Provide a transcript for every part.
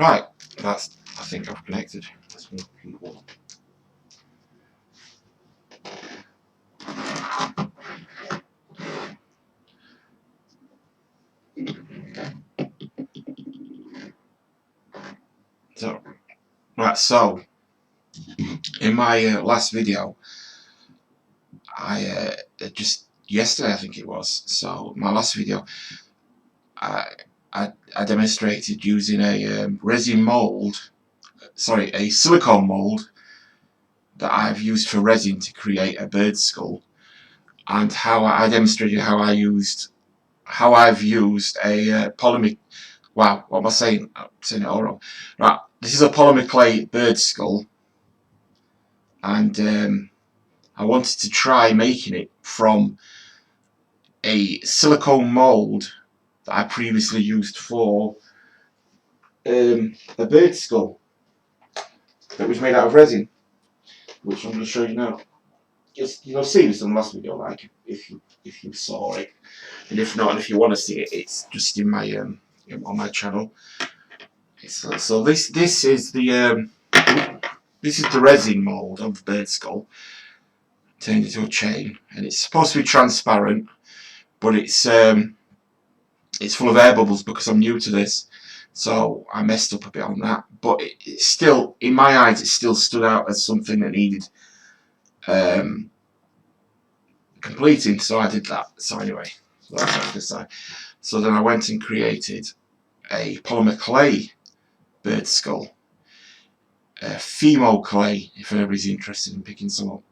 Right, that's, I think I've connected. Let's move people. So, right, so in my last video, I just yesterday I think it was. So my last video, I demonstrated using a resin mold, sorry, a silicone mold that I've used for resin to create a bird skull, and how I demonstrated how I've used a polymer. Wow, what am I saying? I'm saying it all wrong. Right, this is a polymer clay bird skull, and I wanted to try making it from a silicone mold that I previously used for a bird skull that was made out of resin, which I'm going to show you now. Just, you'll see this in the last video, like if you saw it, and if not, and if you want to see it, it's just in my on my channel. So this is the resin mold of the bird skull turned into a chain, and it's supposed to be transparent, but it's full of air bubbles because I'm new to this, so I messed up a bit on that. But it's still, in my eyes, it still stood out as something that needed completing, so I did that. So anyway, that's what I decided. So then I went and created a polymer clay bird skull, Fimo clay, if anybody's interested in picking some up,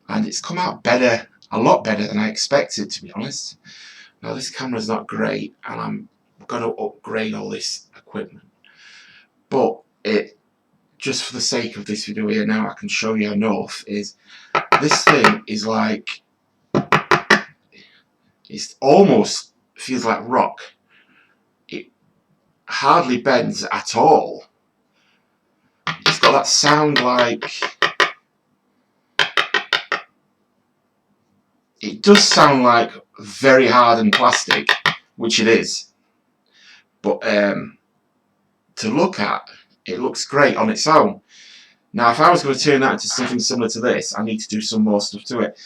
and it's come out better, a lot better than I expected, to be honest. Now this camera's not great, and I'm going to upgrade all this equipment, but it, just for the sake of this video here now, I can show you enough, is this thing is like, it almost feels like rock. It hardly bends at all. It's got that sound like, it does sound like very hardened plastic, which it is, but to look at, it looks great on its own. Now if I was going to turn that into something similar to this, I need to do some more stuff to it.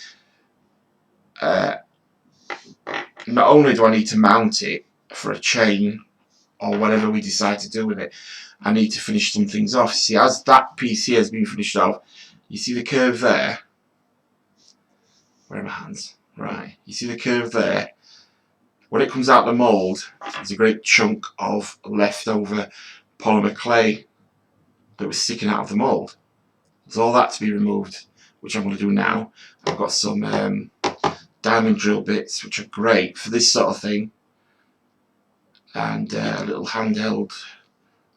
Not only do I need to mount it for a chain or whatever we decide to do with it, I need to finish some things off. See, as that piece here has been finished off, you see the curve there? Where are my hands? Right, you see the curve there? When it comes out the mould, there's a great chunk of leftover polymer clay that was sticking out of the mould. There's all that to be removed, which I'm going to do now. I've got some diamond drill bits, which are great for this sort of thing, and a little handheld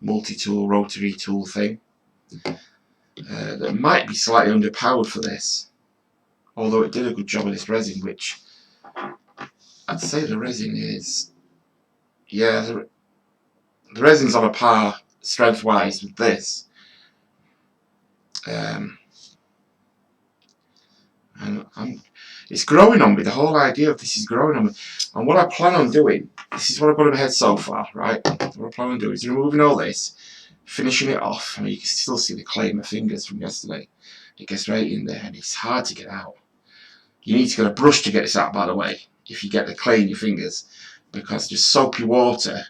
multi-tool rotary tool thing that might be slightly underpowered for this, although it did a good job of this resin, which I'd say the resin is, yeah, the resin's on a par strength wise with this, and it's growing on me. The whole idea of this is growing on me, and what I plan on doing, this is what I've got in my head so far, right? What I plan on doing is removing all this, finishing it off. I mean, you can still see the clay in my fingers from yesterday. It gets right in there, and it's hard to get out. You need to get a brush to get this out, by the way, if you get the clay in your fingers, because just soapy water,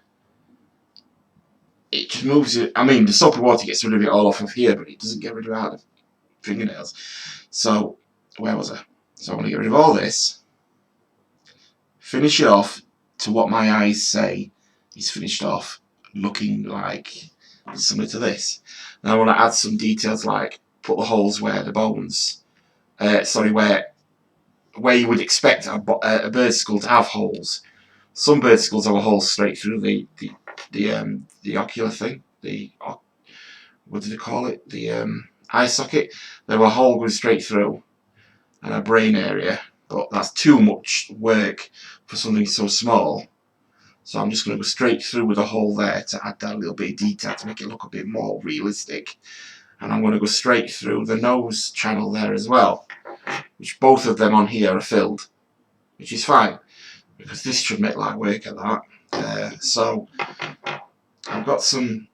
it just moves it. I mean, the soapy water gets rid of it all off of here, but it doesn't get rid of it out of the fingernails. So, where was I? So I want to get rid of all this, finish it off to what my eyes say is finished off, looking like similar to this. Now I want to add some details, like put the holes where the bones, where you would expect a bird skull to have holes. Some bird skulls have a hole straight through the ocular thing, what do they call it? The eye socket. There were a hole going straight through, and a brain area, but that's too much work for something so small. So I'm just going to go straight through with a hole there to add that little bit of detail to make it look a bit more realistic. And I'm going to go straight through the nose channel there as well, which both of them on here are filled, which is fine, because this should make light work at that. So I've got some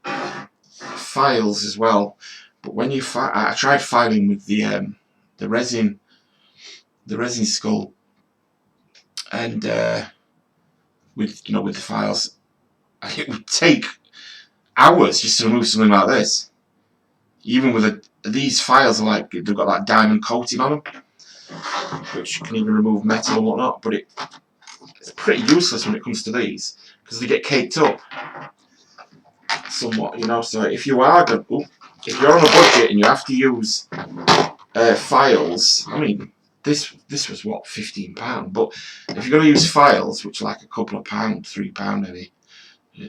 files as well. But when you I tried filing with the resin skull, and with with the files, it would take hours just to remove something like this. Even with these files are like, they've got that diamond coating on them, which can even remove metal and whatnot. But it's pretty useless when it comes to these, because they get caked up somewhat, So if you are if you're on a budget and you have to use files, I mean, this was what, £15, but if you're going to use files, which are like a couple of pounds, £3 maybe,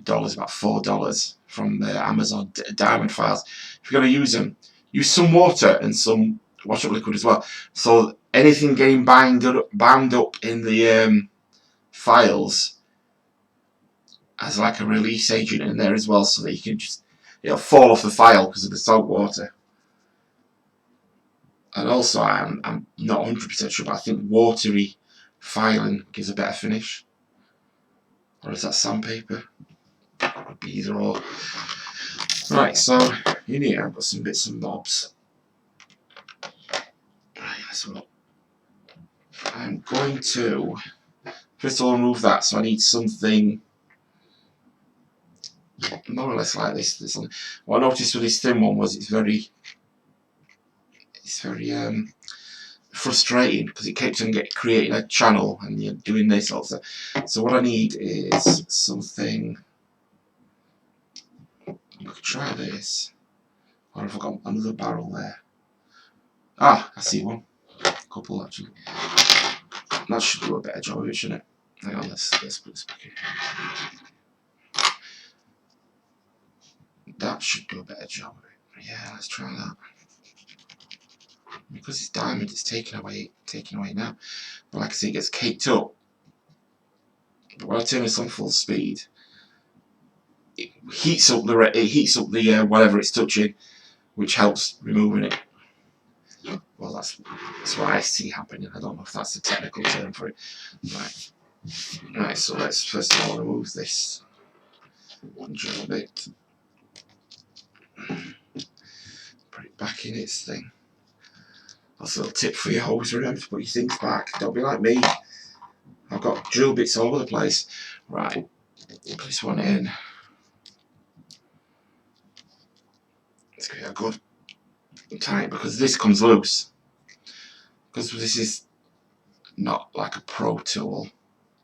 dollars, about $4 from the Amazon diamond files. If you're going to use them, use some water and some wash-up liquid as well. So anything getting bound up in the files has like a release agent in there as well, so that you can just, it'll fall off the file because of the salt water. And also, I'm not 100% sure, but I think watery filing gives a better finish. Or is that sandpaper? Could be either or. Right, so in here I've got some bits and bobs. Right, let's have a look. I'm going to first of all remove that, so I need something more or less like this. What I noticed with this thin one was it's very frustrating, because it keeps on creating a channel and you're doing this also. So what I need is something. I could try this, or have I got another barrel there? Ah, I see one. A couple actually. That should do a better job of it, shouldn't it? Hang on, let's put this back in. That should do a better job of it. Yeah, let's try that. Because it's diamond, it's taken away now. But like I say, it gets caked up. But when I turn this on full speed, it heats up the whatever it's touching, which helps removing it. Well, that's what I see happening. I don't know if that's the technical term for it. Right. So let's first of all remove this drill bit. Put it back in its thing. That's a little tip for you: always remember to put your things back. Don't be like me. I've got drill bits all over the place. Right, put this one in. Let's get a good tight, because this comes loose. Because this is not like a pro tool.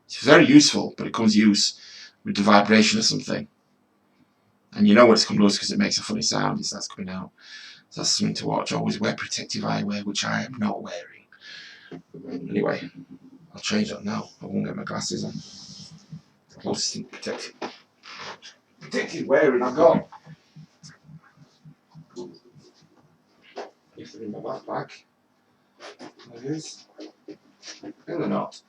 It's very useful, but it comes loose with the vibration or something. And you know when it's come loose because it makes a funny sound as that's coming out. So that's something to watch. Always wear protective eyewear, which I am not wearing. Anyway, I'll change that now. I won't get my glasses on. The closest thing protective wearing I've got. If they're in my backpack. There it is. No, they're not.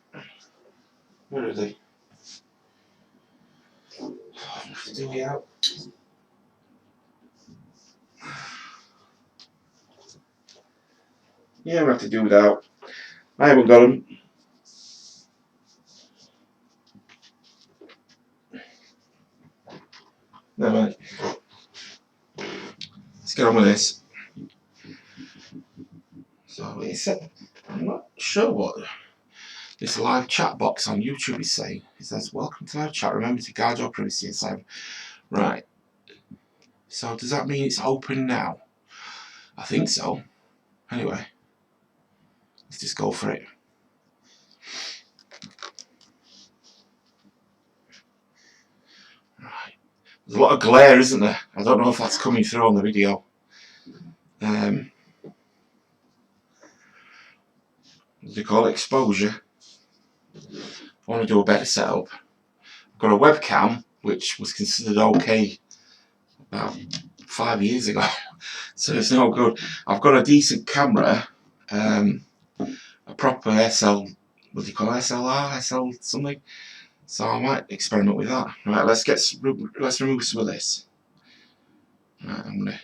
Where are they? Oh, I have to do it out. Yeah, we have to do without. I haven't got them. No, right. Let's get on with this. So it said, I'm not sure what this live chat box on YouTube is saying. It says, "Welcome to live chat. Remember to guard your privacy and cyber." Right. So does that mean it's open now? I think so. Anyway, let's just go for it. Right. There's a lot of glare, isn't there? I don't know if that's coming through on the video. What do you call it? Exposure. I want to do a better setup. I've got a webcam, which was considered okay about 5 years ago, so it's no good. I've got a decent camera, a proper SL, what do you call it? SLR, SL something. So I might experiment with that. Right, let's remove some of this. Right, I'm gonna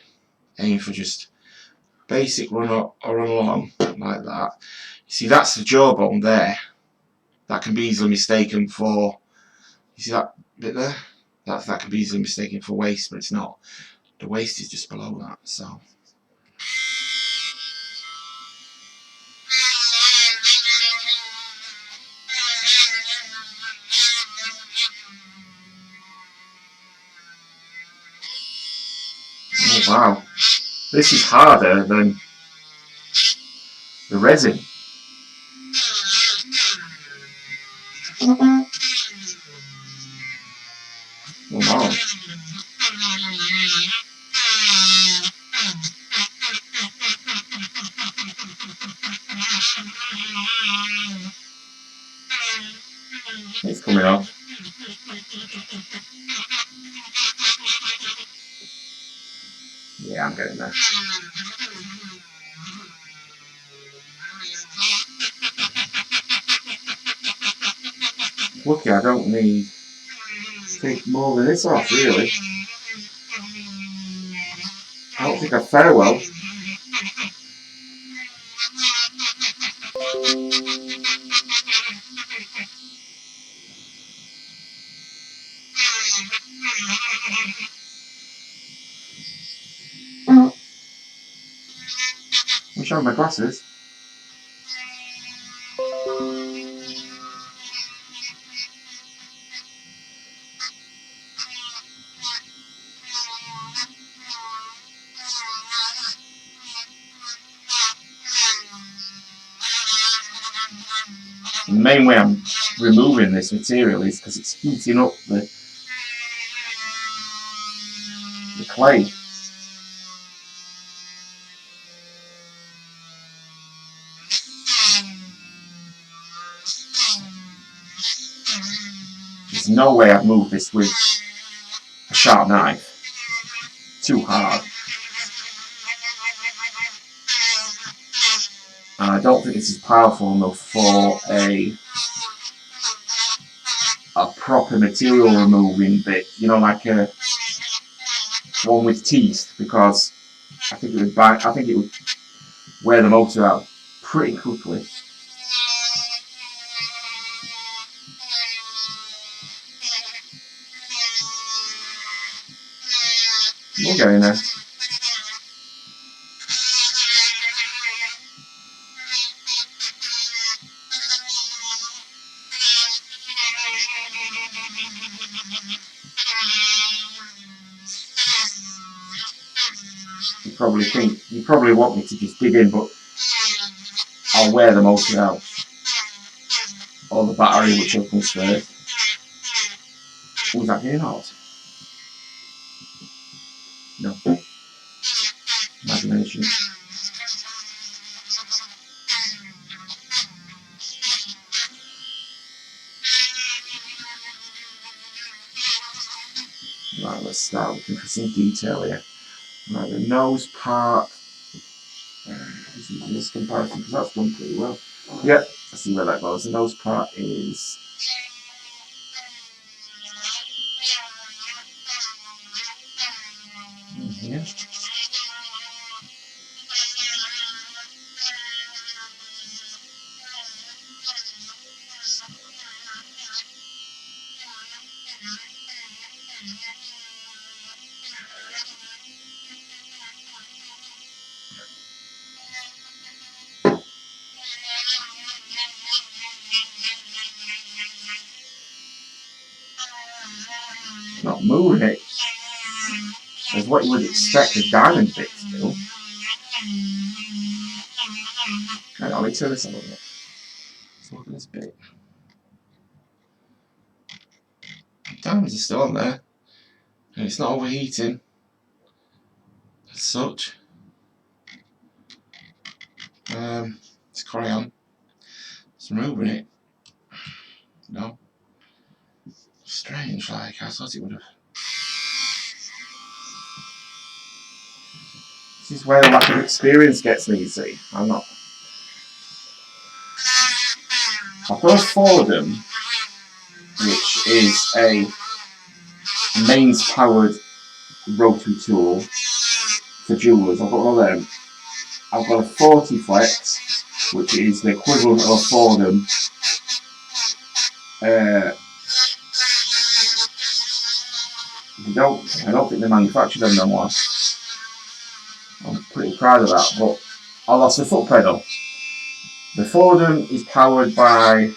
aim for just basic run along like that. You see, that's the jawbone there. That can be easily mistaken for. You see that bit there? That can be easily mistaken for waste, but it's not. The waist is just below that, so. Oh wow, this is harder than the resin. Oh wow. It's coming off. Yeah, I'm getting there. Lucky I don't need to take more than this off, really. I don't think I fare well. I'm showing my glasses. The main way I'm removing this material is because it's heating up the clay. There's no way I'd move this with a sharp knife. Too hard. And I don't think this is powerful enough for a proper material removing bit, you know, like a one with teeth, because I think it would wear the motor out pretty quickly. We'll get in there. You probably want me to just dig in, but I'll wear the motor out. Or the battery, whichever comes first. Was that getting hot? No. Imagination. Right, let's start looking for some detail here. Right, the nose part. This comparison, because that's done pretty well. Yep, I see where that goes. The nose part is in here. Not moving it as what you would expect a diamond bit to do. Hang on, let me turn this on a little bit. Let's look at this bit. Diamonds are still on there, and it's not overheating as such. Let's carry on. Just moving it. No. Strange, like I thought it would have. This is where the lack of experience gets me, you see. I'm not. I've got a Fordham, which is a mains powered rotary tool for jewellers. I've got one of them. I've got a 40 flex, which is the equivalent of a Fordham. I don't think they manufacture them no more. I'm pretty proud of that. But I lost the foot pedal. The Fordham is powered by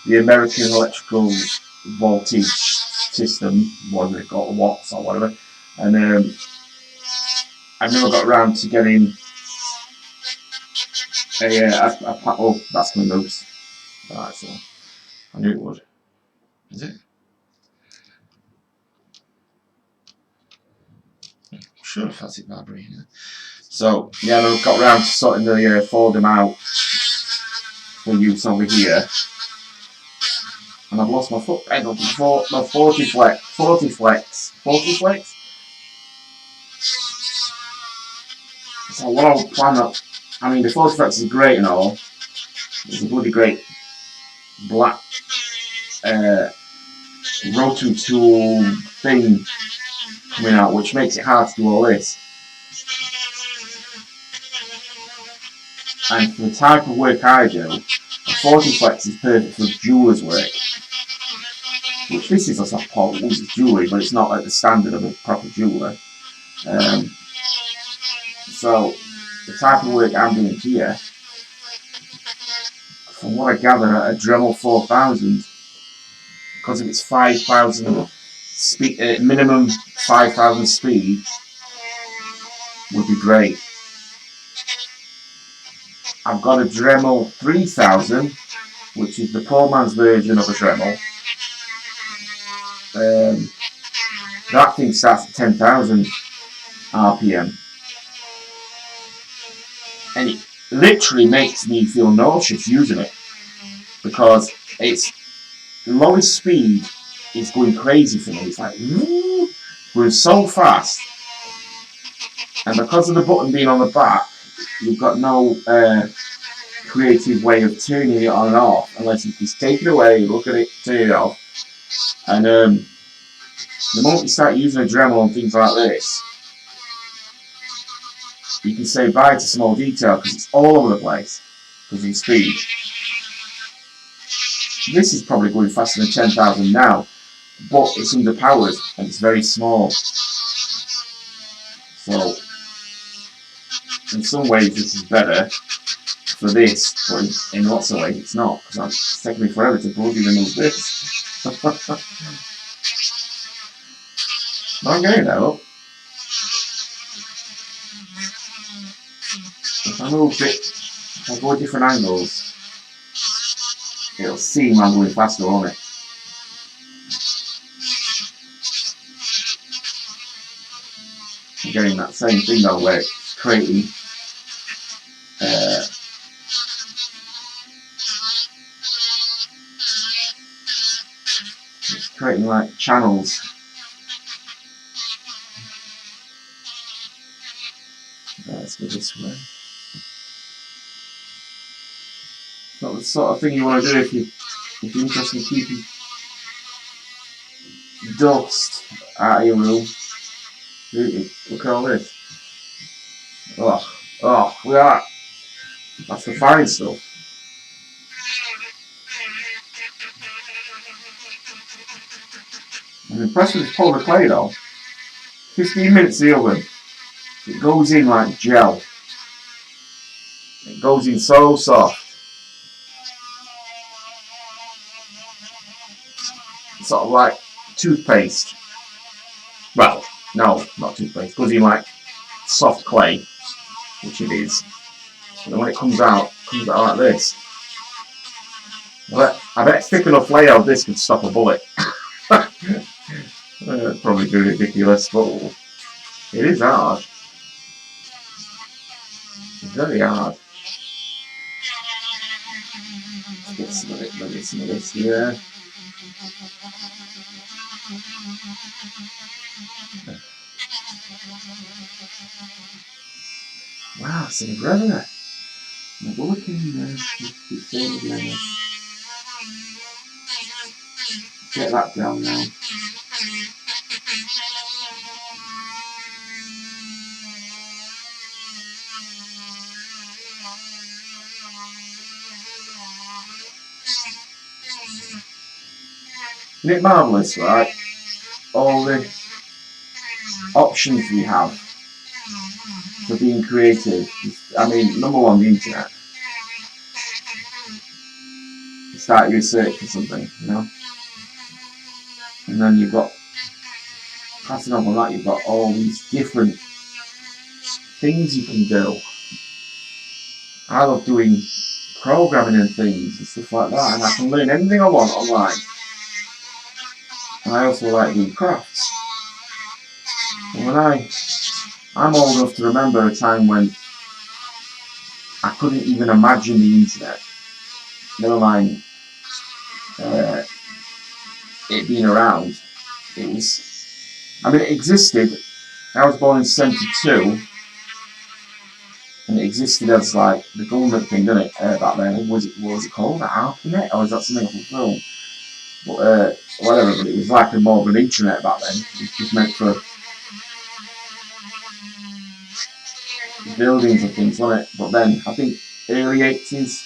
the American electrical voltage system, whatever it got, watts or whatever. And I've never got around to getting oh, that's coming loose. Alright, so I knew it would. Is it? I'm sure if that's it vibrating. So yeah, I've got around to sorting the Fordham out for use over here. And I've lost my foot pedal for my 40 flex. So what I'll plan up, I mean the 40 flex is great and all. It's a bloody great black rotary tool thing coming out, which makes it hard to do all this. And for the type of work I do, a 40 flex is perfect for jeweler's work. Which this is a soft pot, it's jewellery, but it's not at the standard of a proper jeweller. So the type of work I'm doing here, from what I gather, a Dremel 4000, because of its 5,000 speed, minimum 5,000 speed, would be great. I've got a Dremel 3000, which is the poor man's version of a Dremel. That thing starts at 10,000 RPM. And it literally makes me feel nauseous using it, because its lowest speed is going crazy for me. It's like going so fast, and because of the button being on the back, you've got no creative way of turning it on and off unless you just take it away, look at it, turn it off. And the moment you start using a Dremel on things like this, you can say bye to small detail because it's all over the place because of the speed. This is probably going faster than 10,000 now, but it's underpowered and it's very small. So, in some ways this is better for this, but in lots of ways it's not, because it's taking me forever to bloody remove this. But I'm getting there, look. If I move it, if I go different angles, it'll seem I'm going faster, won't it? I'm getting that same thing though, where it's creating like channels. Let's go this way. It's not the sort of thing you want to do if you're interested in keeping dust out of your room. Look at all this. Oh, look at that. That's the fine stuff. I'm impressed with this polymer clay though. 15 minutes in the oven. It goes in like gel. It goes in so soft. It's sort of like toothpaste. Well, no, not toothpaste. It goes in like soft clay, which it is. And then when it comes out like this. I bet thick enough layout this could stop a bullet. It's probably too ridiculous, but it is hard. It's very hard. Let's get some of this here. Wow, it's in brother. My bullet in there. Get that down now. Isn't it marvellous, right? All the options we have for being creative. I mean, number one, the internet. You start your search for something, you know, and then you've got, passing on from that, you've got all these different things you can do. I love doing programming and things and stuff like that, and I can learn anything I want online. And I also like doing crafts. And I'm old enough to remember a time when I couldn't even imagine the internet. Never mind it being around. It existed. I was born in '72, and it existed as like the government thing, didn't it? Back then, what was it called? ARPANET, or is that something off a film? But whatever. But it was like more of an intranet back then. It was meant for buildings and things, wasn't it? But then I think early '80s,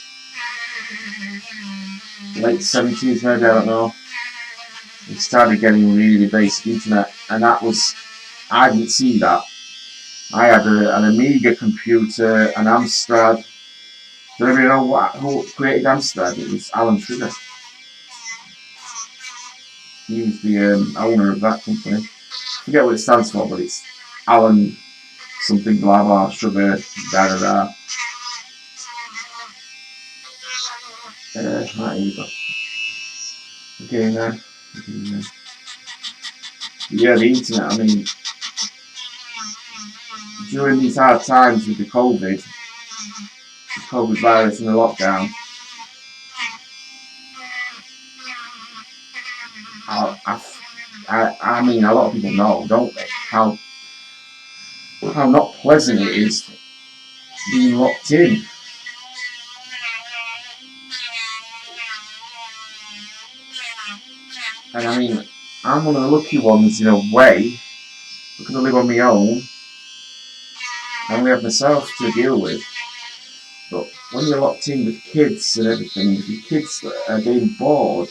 late '70s, maybe, I don't know. We started getting really basic internet, and I didn't see that. I had an Amiga computer, an Amstrad. Don't even know who created Amstrad. It was Alan Sugar. He was the owner of that company. I forget what it stands for, but it's Alan something blah blah sugar da da da. Right, here we go. Okay, now. Yeah, the internet. I mean, during these hard times with the COVID virus and the lockdown, I mean, a lot of people know, don't they, how not pleasant it is being locked in. And I mean, I'm one of the lucky ones in a way, because I live on my own. I only have myself to deal with. But when you're locked in with kids and everything, with your kids that are getting bored,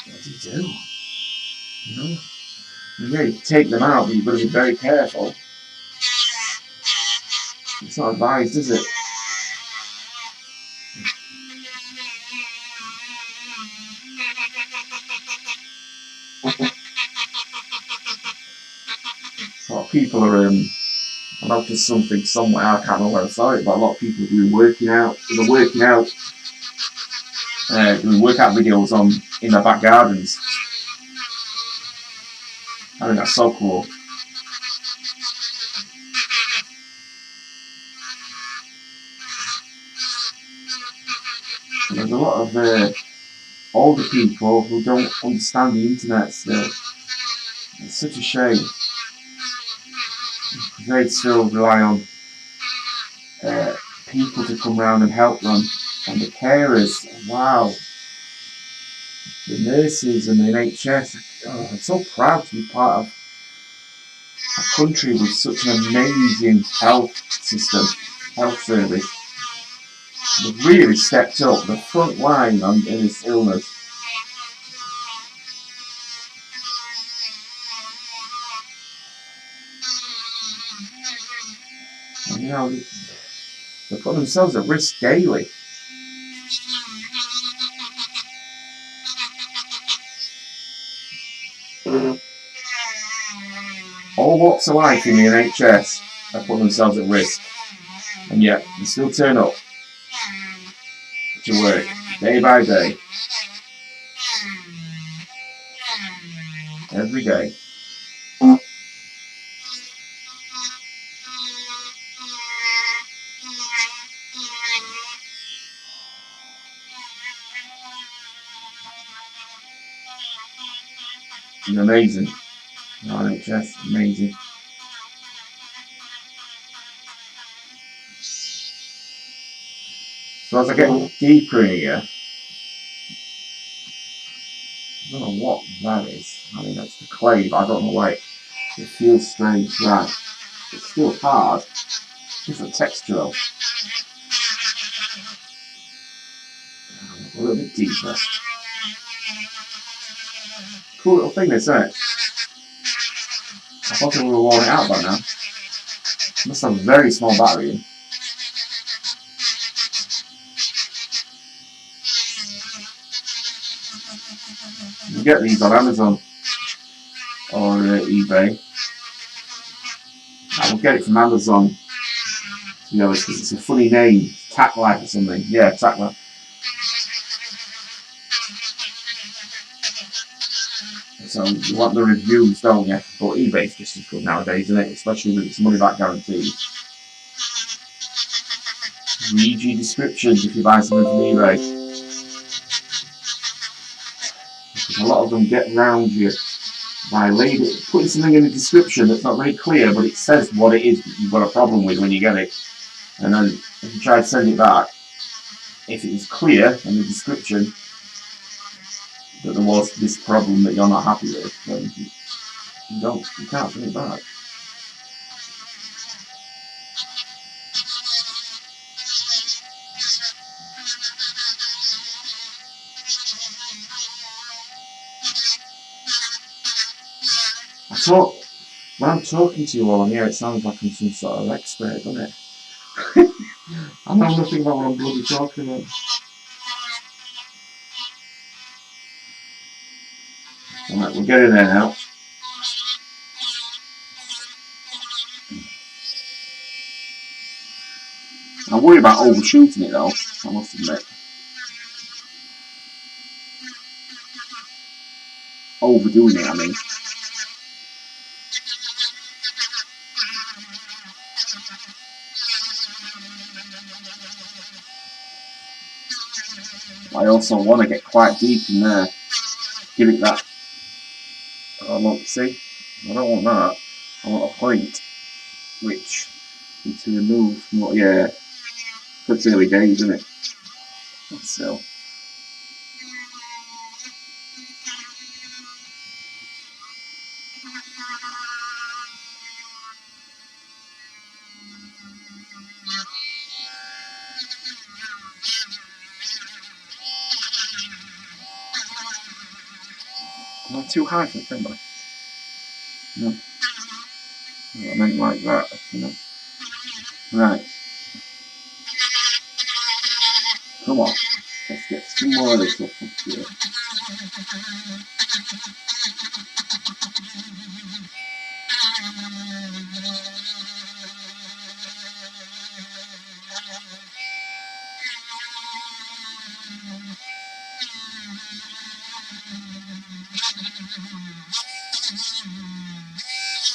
what do you do? You know? Yeah, you take them out, but you've got to be very careful. It's not advised, is it? A lot of people are, I noticed something somewhere, I can't remember where I saw it, but a lot of people doing working out, doing workout videos in their back gardens. I think that's so cool. And there's a lot of older people who don't understand the internet still. It's such a shame. They still rely on people to come round and help them. And the carers, wow. The nurses and the NHS. Oh, I'm so proud to be part of a country with such an amazing health system, health service. They've really stepped up the front line in this illness. And, you know, they put themselves at risk daily. All walks of life in the NHS are putting themselves at risk, and yet they still turn up to work day by day, every day. It's amazing. NHS, amazing. So as I get deeper in here, I don't know what that is. I mean, that's the clay, but I don't know why it feels strange. Right, it's still hard. Different texture though. A little bit deeper. Cool little thing, this, isn't it? I thought it would have worn it out by now. Must have a very small battery in. You get these on Amazon or eBay. I will get it from Amazon, to be honest, because it's a funny name. Tack Life or something. Yeah, Tack Life. So you want the reviews, don't you? But eBay's just as good nowadays, isn't it? Especially with its money back guarantee. Read your descriptions if you buy something from eBay. Because a lot of them get round you by putting something in the description that's not very clear, but it says what it is that you've got a problem with when you get it. And then if you try to send it back, if it was clear in the description that there was this problem that you're not happy with, then you can't send it back. When I'm talking to you all on here, it sounds like I'm some sort of expert, doesn't it? I know nothing about what I'm bloody talking about. Alright, we'll get in there now. I worry about overshooting it though, I must admit. Overdoing it, I mean. I also want to get quite deep in there. Give it that. Oh look, see? I don't want that. I want a point which is to remove more, yeah. It's early days, isn't it? So. Not too high for the camera. No. I meant like that, you know. Right. Come on. Let's get some more of this up here.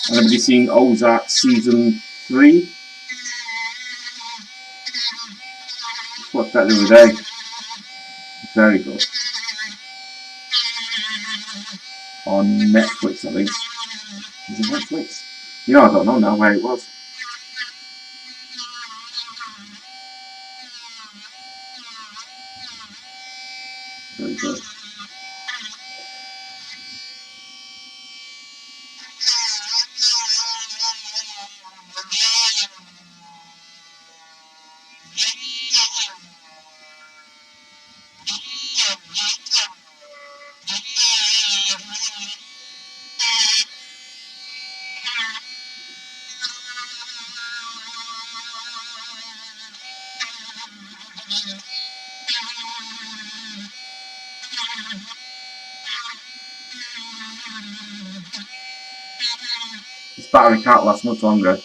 Anybody seen Ozark season 3? Watched that the other day. Very good. On Netflix, I think. Is it Netflix? You know, I don't know now where it was. Very good. This battery can't last much longer.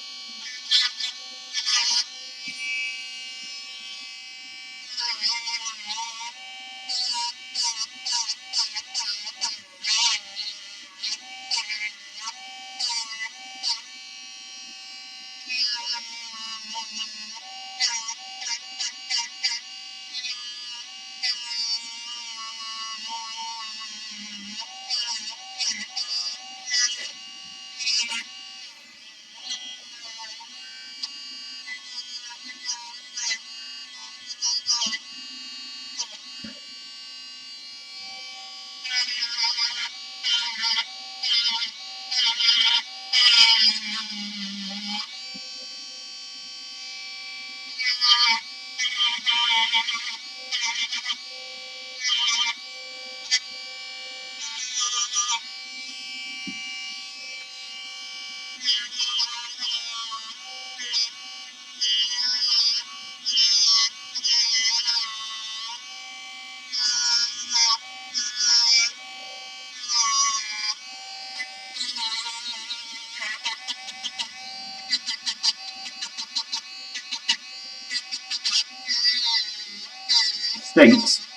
Stinks.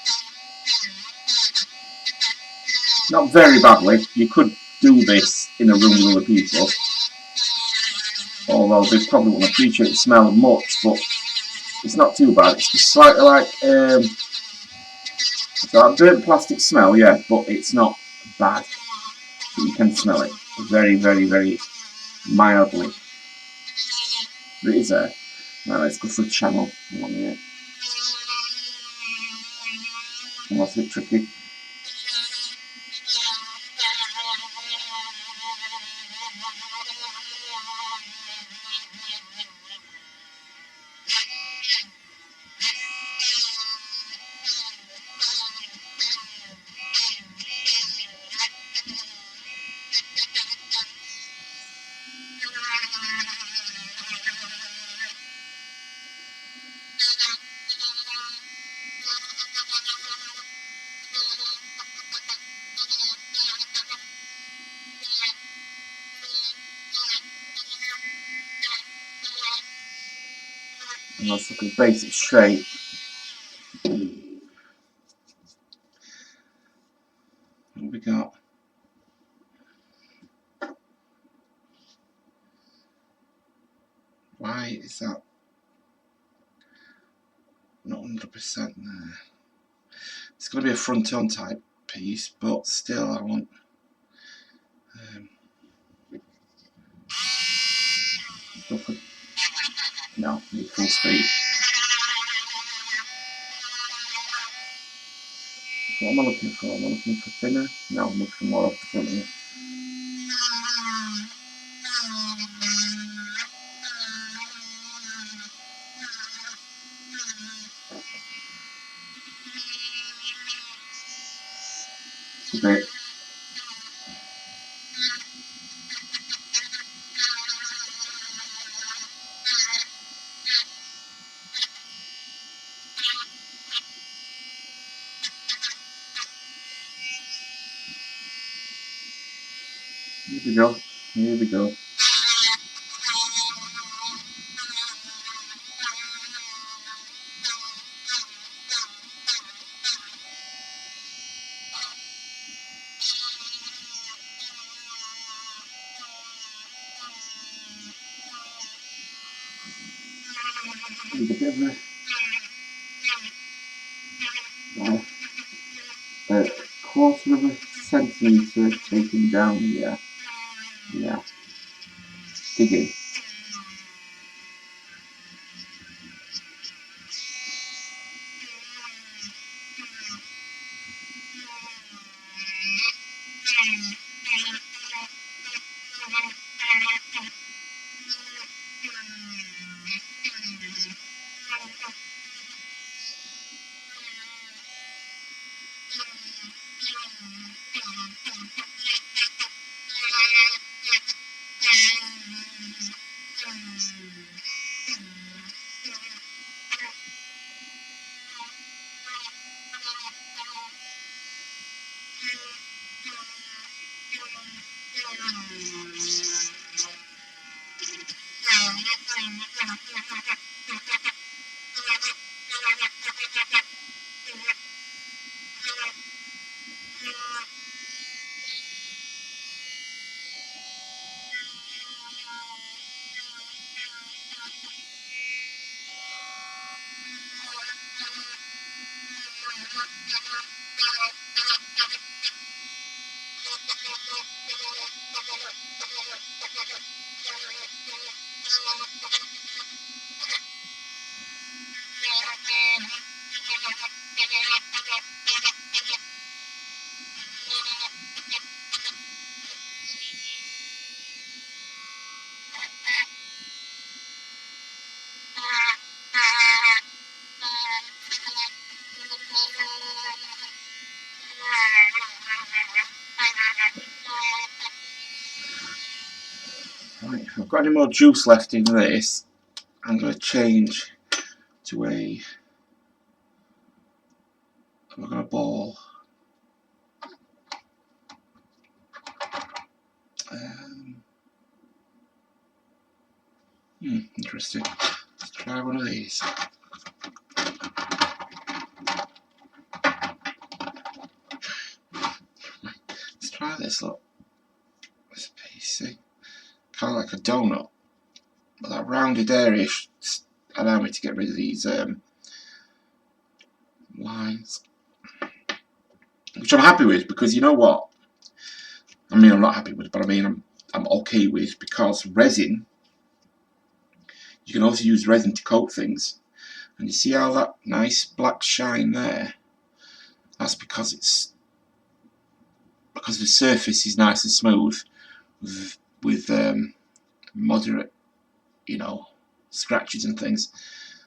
Not very badly. You could do this in a room with other people. Although they probably won't appreciate the smell much, but it's not too bad. It's just slightly like it's that burnt plastic smell, yeah, but it's not bad. But you can smell it very, very, very mildly. But it is there. Right, let's go for a channel. Hang on here. And that's a bit tricky. And let's look at basic shape. What have we got? Why is that not 100% there? It's going to be a front-on type piece, but still I want no, need full speed. What am I looking for? Am I looking for thinner? No, I'm looking for more off the front here. A bit. Here we go. Here we go. There's a bit of a quarter of a centimetre taken down here. Yeah. Dig in. Right, if I've got any more juice left in this, I'm going to change to a. I've got a ball. Interesting. Let's try one of these. Try this, look. This piece, see? Kind of like a donut. But that rounded area should allow me to get rid of these lines. Which I'm happy with, because you know what? I mean, I'm not happy with, but I mean, I'm okay with, because resin, you can also use resin to coat things. And you see how that nice black shine there? That's because the surface is nice and smooth with moderate, you know, scratches and things.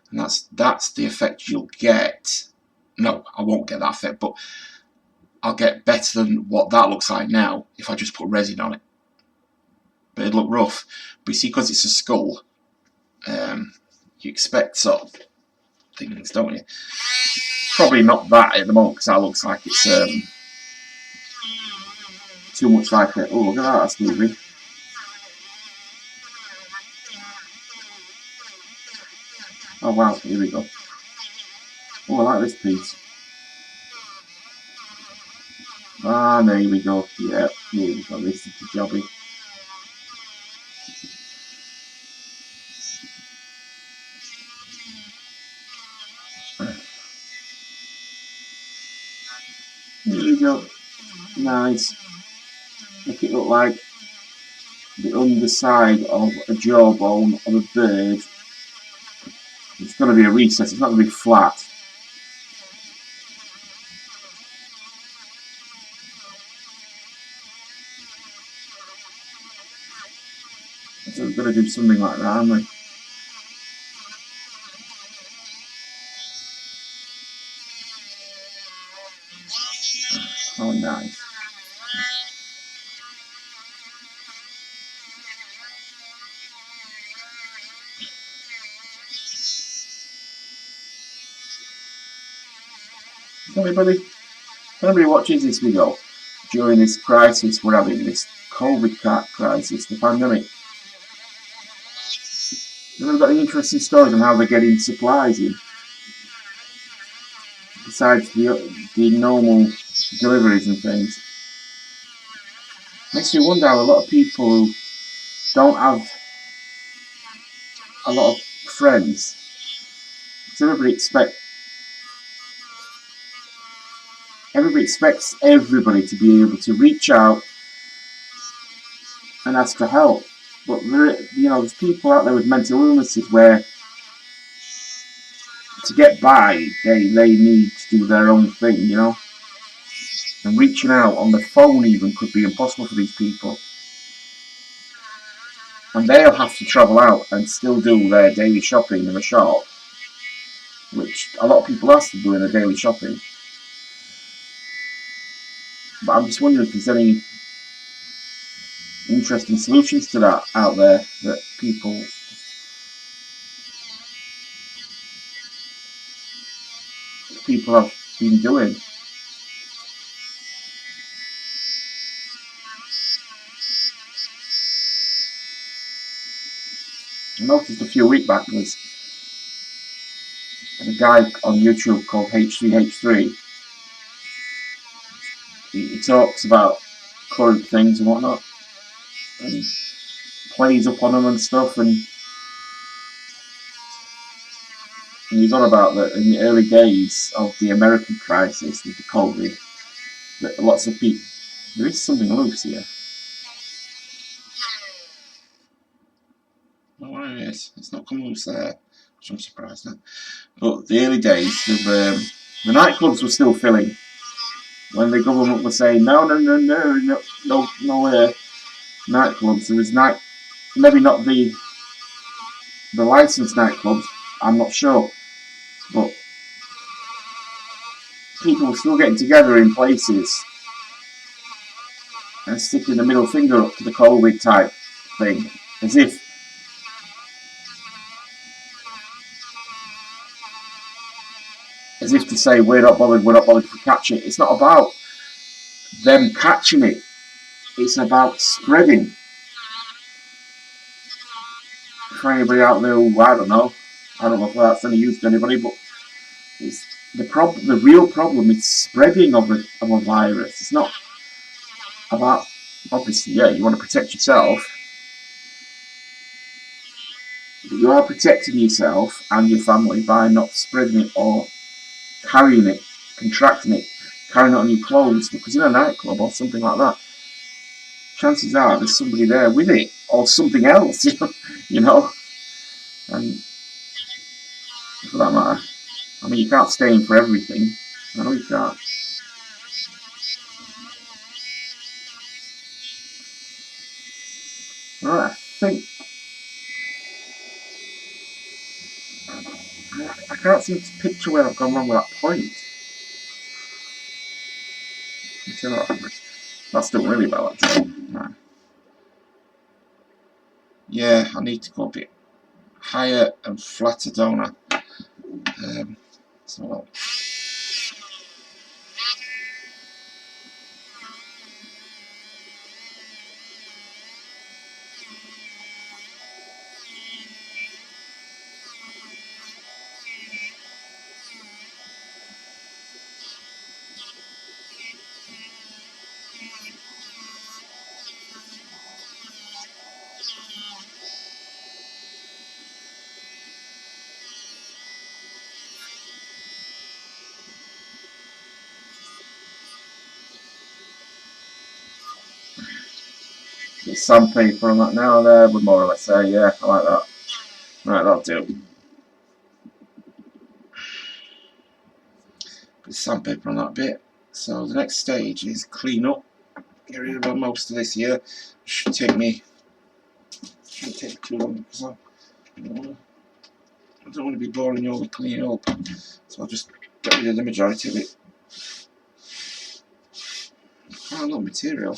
And that's the effect you'll get. No, I won't get that effect, but I'll get better than what that looks like now if I just put resin on it. But it'd look rough. But you see, because it's a skull, you expect sort of things, don't you? Probably not that at the moment, because that looks like it's too much like a... Oh, look at that, that's moving. Oh wow, here we go. Oh, I like this piece. Ah, there we go. Yeah, here we go. This is the jobby. Here we go. Nice. Make it look like the underside of a jawbone of a bird. It's going to be a recess, it's not going to be flat. So we're going to do something like that, aren't we? Oh, nice. If anybody watches this video during this crisis we're having, this COVID crisis, the pandemic, they've got any interesting stories on how they're getting supplies in, besides the normal deliveries and things. Makes me wonder how a lot of people who don't have a lot of friends, because everybody expects everybody to be able to reach out and ask for help. But there's people out there with mental illnesses where, to get by, they need to do their own thing, you know. And reaching out on the phone even could be impossible for these people. And they'll have to travel out and still do their daily shopping in a shop, which a lot of people are still doing their daily shopping. But I'm just wondering if there's any interesting solutions to that out there that people have been doing. I noticed a few weeks back there's a guy on YouTube called H3H3. He talks about current things and whatnot, and plays up on them and stuff, and he's on about that in the early days of the American crisis with the COVID, that lots of people... There is something loose here. Oh, what it is. It's not come loose there, which I'm surprised at. But the early days, the nightclubs were still filling. When the government was saying no nightclubs, there was maybe not the licensed nightclubs, I'm not sure, but people were still getting together in places and sticking the middle finger up to the COVID type thing, as if to say we're not bothered if we catch it. It's not about them catching it, it's about spreading. For anybody out there who, I don't know if that's any use to anybody, but it's the real problem is spreading of a virus. It's not about, obviously, yeah, you want to protect yourself, but you are protecting yourself and your family by not spreading it or carrying it, contracting it, carrying it on your clothes, because in a nightclub or something like that, chances are there's somebody there with it, or something else, you know, and for that matter, I mean, you can't stay in for everything. I know you can't. Alright, I can't seem to picture where I've gone wrong with that point. That's done really well, actually. Right. Yeah, I need to go a bit higher and flatter, don't I? So get sandpaper on that now there, would more or less say, yeah, I like that. Right, that'll do. Put sandpaper on that bit. So the next stage is clean up. Get rid of most of this here. Shouldn't take too long because I don't want to be boring you all with cleaning up. So I'll just get rid of the majority of it. Quite a lot of material.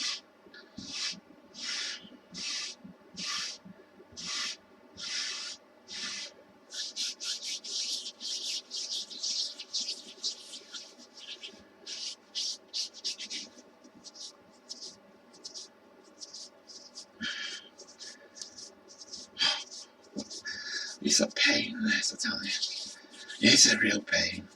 It's a pain, this, I tell you. It's a real pain.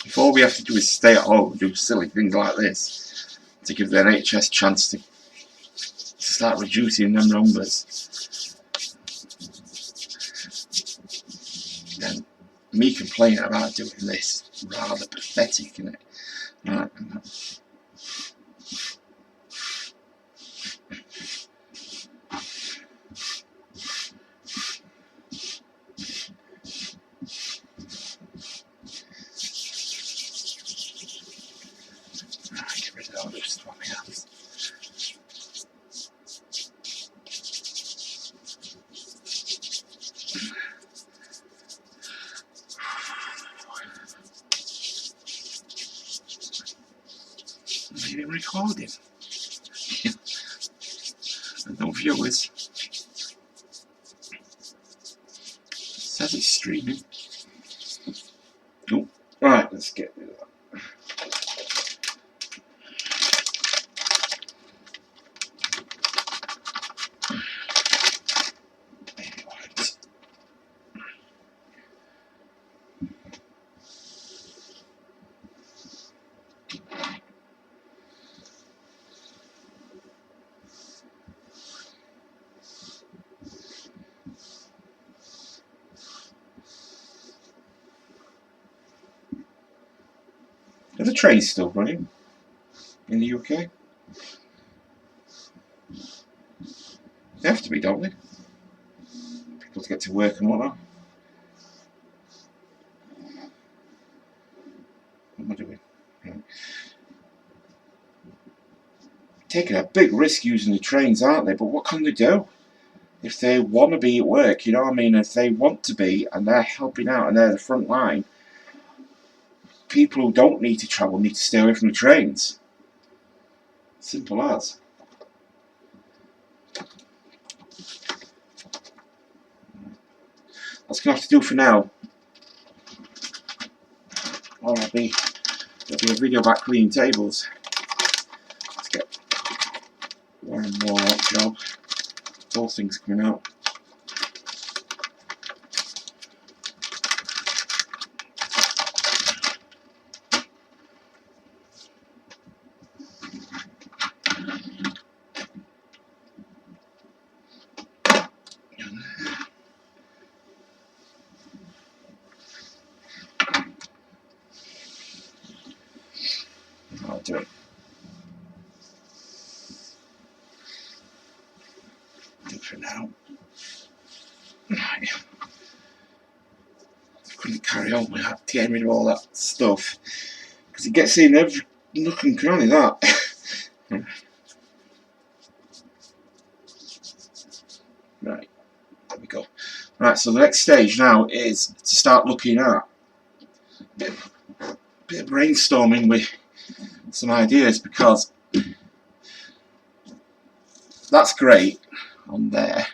If all we have to do is stay at home and do silly things like this to give the NHS a chance to start reducing them numbers, then me complaining about doing this, rather pathetic, isn't it? Right. Get rid of all this stuff on my hands. I'm even recording. And no viewers. It says it's streaming. Oh, right, let's get rid of that. Are the trains still running in the UK? They have to be, don't they? People to get to work and whatnot. What am I doing? Right. Taking a big risk using the trains, aren't they? But what can they do? If they want to be at work, you know what I mean? If they want to be and they're helping out and they're the front line, people who don't need to travel need to stay away from the trains. Simple as. That's going to have to do for now. Or there'll be a video about cleaning tables. Let's get one more job. Both things coming out. doing. Do for now. Right. I couldn't carry on with that, getting rid of all that stuff, because it gets in every nook and cranny, that. Right, there we go. Right, so the next stage now is to start looking at a bit of brainstorming with some ideas, because that's great on there.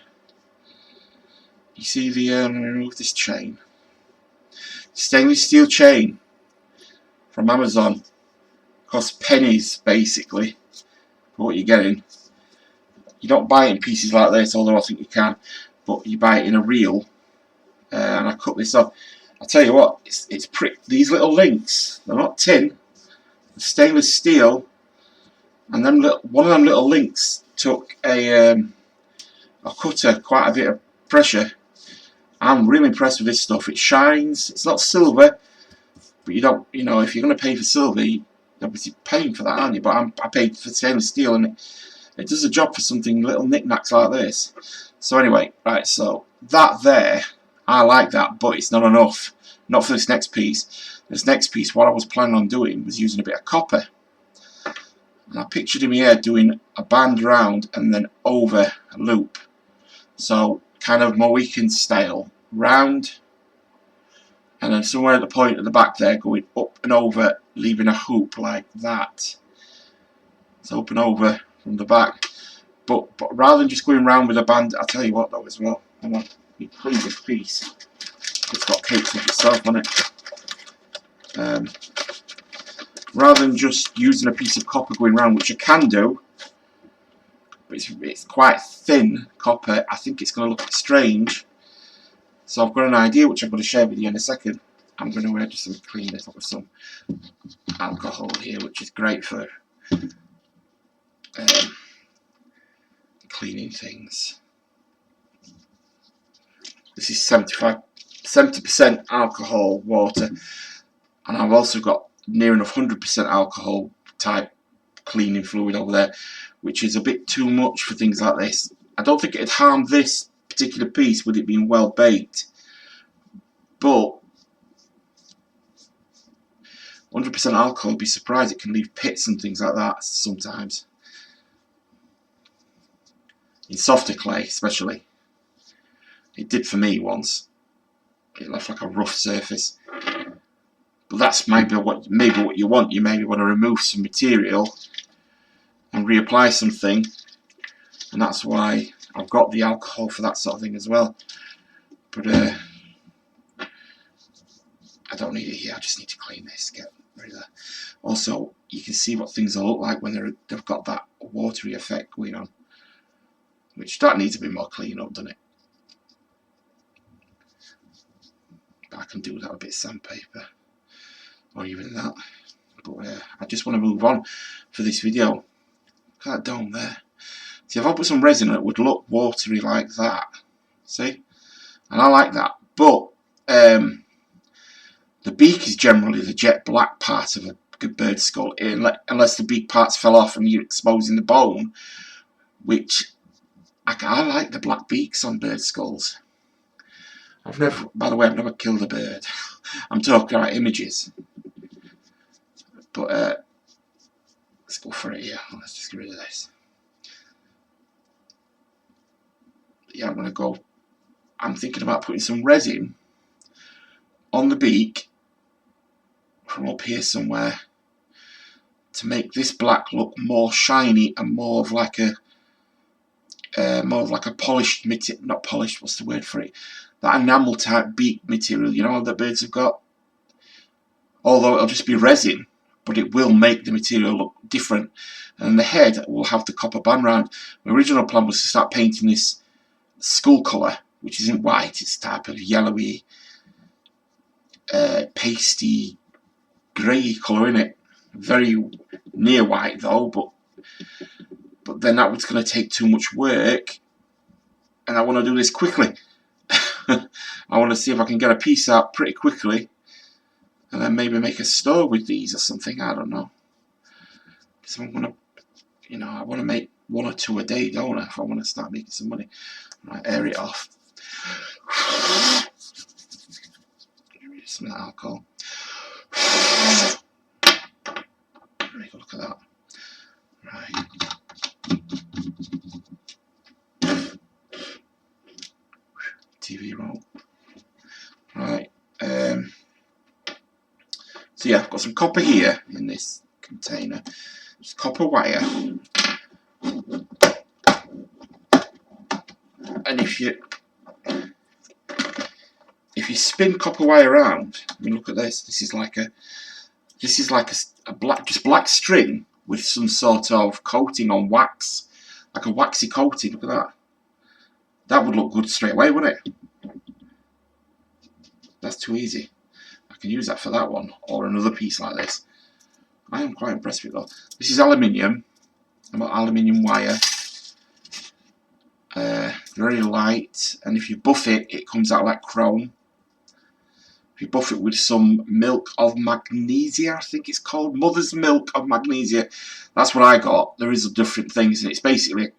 You see the remove this chain, stainless steel chain from Amazon, costs pennies basically for what you're getting. You don't buy it in pieces like this, although I think you can, but you buy it in a reel. And I cut this off. I tell you what, it's pretty. These little links, they're not tin, they're stainless steel, and them one of them little links took a cutter quite a bit of pressure. I'm really impressed with this stuff. It shines. It's not silver, but you don't, you know, if you're going to pay for silver, you're obviously paying for that, aren't you? But I paid for stainless steel, and it does a job for something little knickknacks like this. So anyway, right, so that there, I like that, but it's not enough. Not for this next piece. This next piece, what I was planning on doing was using a bit of copper. And I pictured in my head doing a band round and then over a loop. So kind of Mohican style, round, and then somewhere at the point at the back there going up and over, leaving a hoop like that. So up and over from the back. But rather than just going round with a band, I'll tell you what though as well. I want to clean this piece. It's got cakes up itself on it. Rather than just using a piece of copper going round, which I can do, but it's quite thin copper, I think it's going to look strange. So I've got an idea which I'm going to share with you in a second. I'm going to just clean this up with some alcohol here, which is great for cleaning things. This is 70% alcohol water, and I've also got near enough 100% alcohol type cleaning fluid over there, which is a bit too much for things like this. I don't think it'd harm this particular piece with it being well baked, but 100% alcohol, I'd be surprised, it can leave pits and things like that sometimes. In softer clay especially. It did for me once. It left like a rough surface. But that's maybe what you want. You maybe want to remove some material and reapply something, and that's why I've got the alcohol for that sort of thing as well. But I don't need it here. I just need to clean this, get rid of that. Also, you can see what things will look like when they've got that watery effect going on, which that needs a bit more clean up, doesn't it? But I can do that with a bit of sandpaper, or even that. But I just want to move on for this video. Look at that dome there. See, if I put some resin on it, would look watery like that. See? And I like that. But the beak is generally the jet black part of a good bird skull, unless the beak parts fell off and you're exposing the bone, which I like the black beaks on bird skulls. By the way, I've never killed a bird. I'm talking about images. But let's go for it here. Let's just get rid of this. Yeah, I'm thinking about putting some resin on the beak from up here somewhere to make this black look more shiny and more of like a polished material. Not polished, what's the word for it? That enamel type beak material, you know, that birds have got. Although it'll just be resin, but it will make the material look different. And the head will have the copper band round. My original plan was to start painting this skull colour, which isn't white, it's type of yellowy, pasty, grey colour in it. Very near white though, but then that was going to take too much work, and I want to do this quickly. I want to see if I can get a piece out pretty quickly, and then maybe make a store with these or something, I don't know. because I'm gonna, you know, I want to make 1 or 2 a day, don't I? If I want to start making some money. Right, air it off. Some of that alcohol. Take a look at that. Right. TV remote. Right. So yeah, I've got some copper here in this container. It's copper wire. And if you spin copper wire around, I mean, look at this. This is like a black string with some sort of coating on wax, like a waxy coating. Look at that. That would look good straight away, wouldn't it? That's too easy. I can use that for that one, or another piece like this. I am quite impressed with that. This is aluminium. I've got aluminium wire. Very light, and if you buff it, it comes out like chrome. If you buff it with some milk of magnesia, I think it's called, mother's milk of magnesia. That's what I got. There is different things, and it's basically,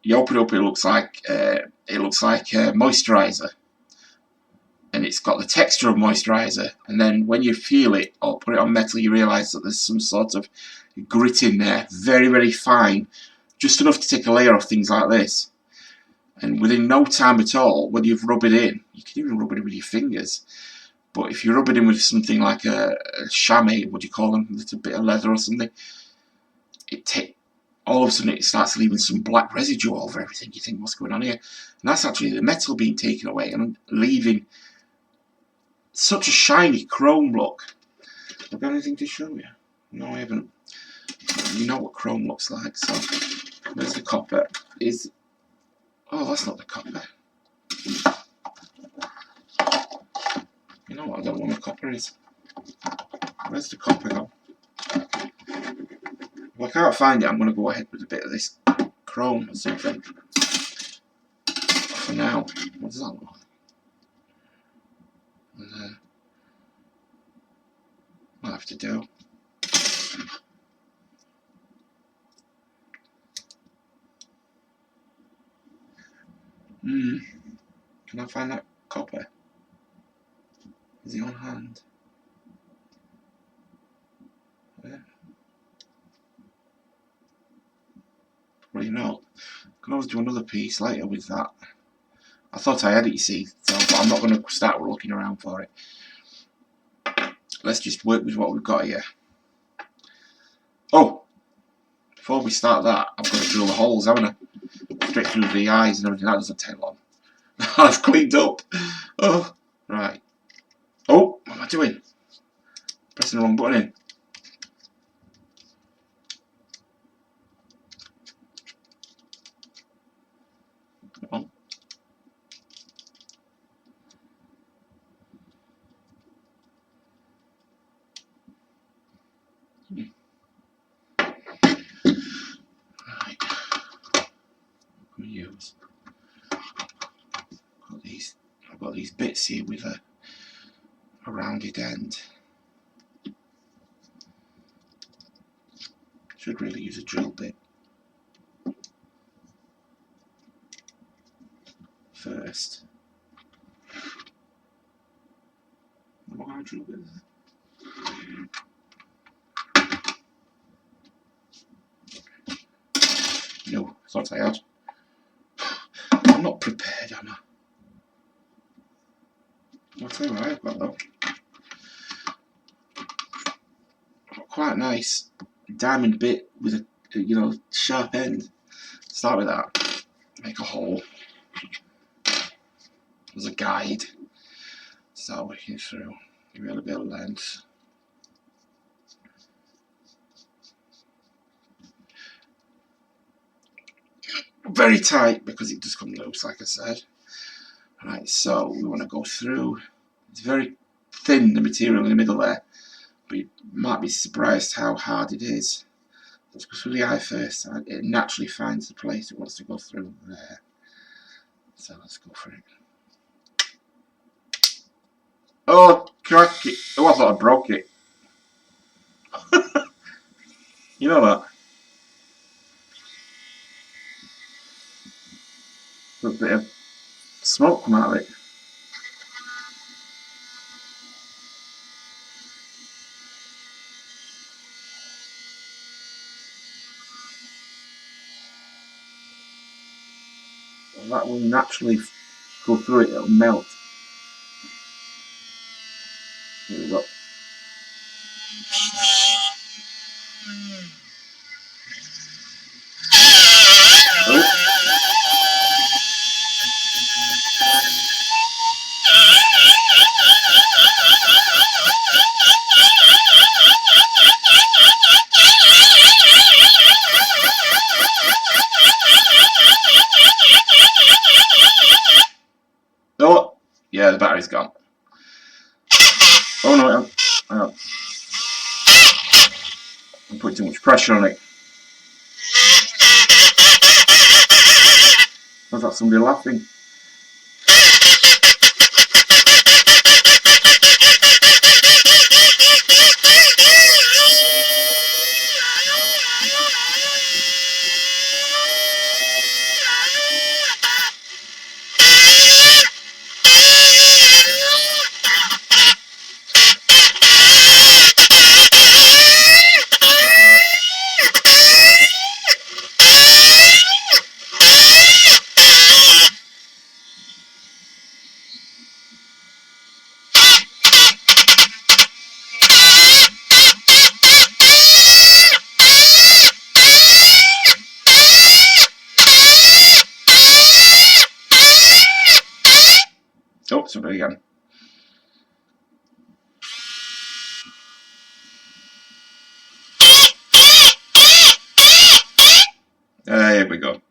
you open it up, it looks like moisturizer, and it's got the texture of moisturizer. And then when you feel it or put it on metal, you realise that there's some sort of grit in there, very, very fine, just enough to take a layer off things like this. And within no time at all, when you've rubbed it in, you can even rub it in with your fingers. But if you rub it in with something like a chamois, what do you call them, a little bit of leather or something, all of a sudden it starts leaving some black residue over everything. You think, what's going on here? And that's actually the metal being taken away and leaving such a shiny chrome look. Have I got anything to show you? No, I haven't. You know what chrome looks like. So there's the copper. Oh, that's not the copper. You know what? I don't know what the copper is. Where's the copper gone? If I can't find it, I'm going to go ahead with a bit of this chrome or something. For now. What does that look like? I'll have to do. Can I find that copper? Is he on hand? Yeah. Probably not. I can always do another piece later with that. I thought I had it, you see, but I'm not going to start looking around for it. Let's just work with what we've got here. Oh! Before we start that, I've got to drill the holes, haven't I? Straight through the eyes and everything. That doesn't take long. I've cleaned up. Oh, right. Oh, what am I doing? Pressing the wrong button in. Come on. Right. What can we use? I've got these bits here with a rounded end. Should really use a drill bit first. What kind of drill bit is it? No, I thought I had. I'm not prepared, am I? I'll tell you what I've got though. Quite nice diamond bit with a sharp end. Start with that. Make a hole as a guide. Start working through. Give it a bit of length. Very tight because it does come loose, like I said. Right, so we want to go through. It's very thin, the material in the middle there, but you might be surprised how hard it is. Let's go through the eye first. It naturally finds the place it wants to go through there. So let's go for it. Oh, crack it. Oh, I thought I broke it. You know that? A bit of smoke come out of it. And that will naturally go through it, it'll melt. Here we go. Oh. Oh, yeah, the battery's gone. Oh no, hang on. I'm putting too much pressure on it. Was that somebody laughing? Oh, somebody again. There we go.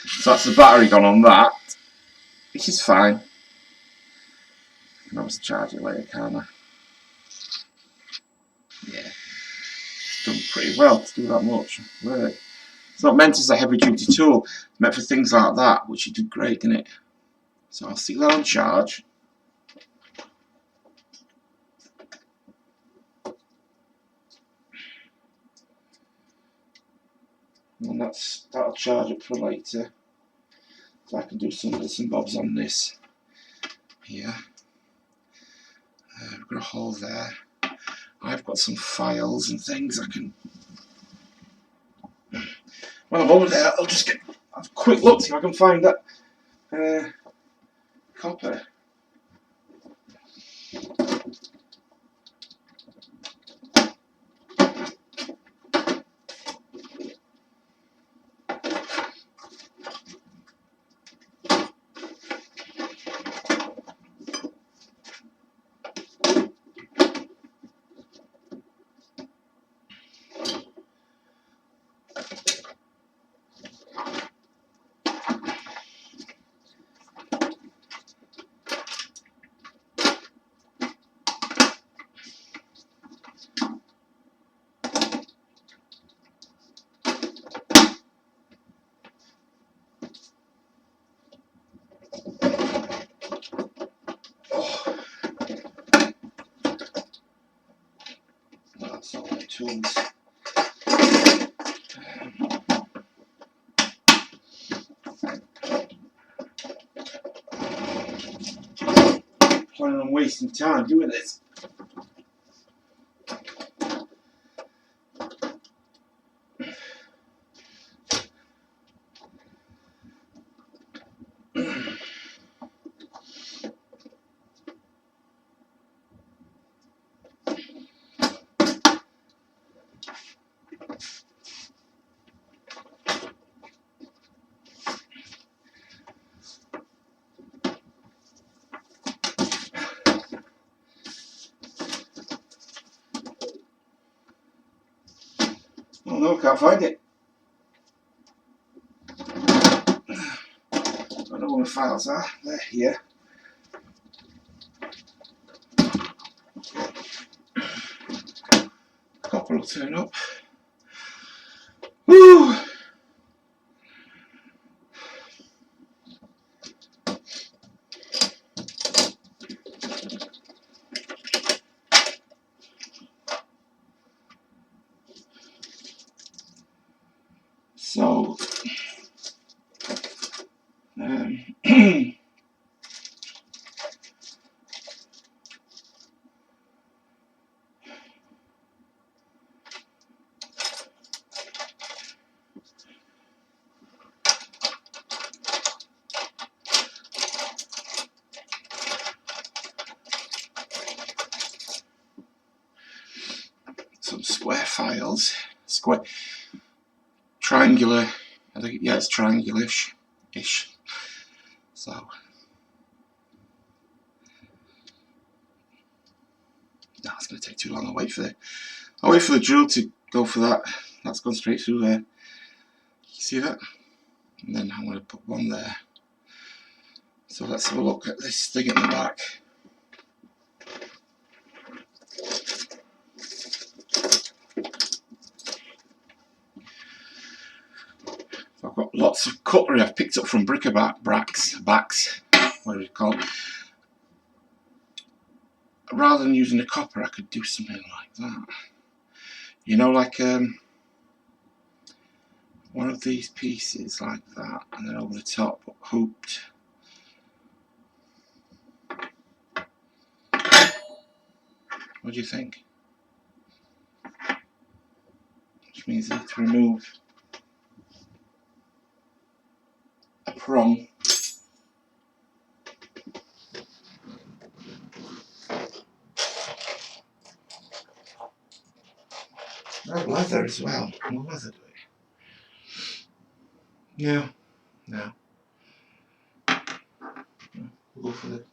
So that's the battery gone on that, which is fine. I can always charge it later, can't I? Yeah, it's done pretty well to do that much work. It's not meant as a heavy duty tool, it's meant for things like that, which you did great, didn't it? So I'll stick that on charge. And that'll charge up for later. So I can do some bits and bobs on this here. We've got a hole there. I've got some files and things I can. When I'm over there, I'll just have a quick look, see if I can find that copper. That's all my tools. Planning on wasting time doing this. Oh no, can't find it. I don't know where my files are. They're here. Copper will turn up. Woo! some square files, square, triangular. I think, yeah, it's triangular-ish. So no, it's going to take too long. I'll wait for the drill to go for that. That's gone straight through there. You see that? And then I'm going to put one there. So let's have a look at this thing at the back. I've got lots of cutlery I've picked up from backs, whatever you call it. Rather than using a copper, I could do something like that. You know, like one of these pieces like that, and then over the top, hooped. What do you think? Which means I need to remove a prong. Oh, leather as well. What leather do we? Yeah, no. We'll go for the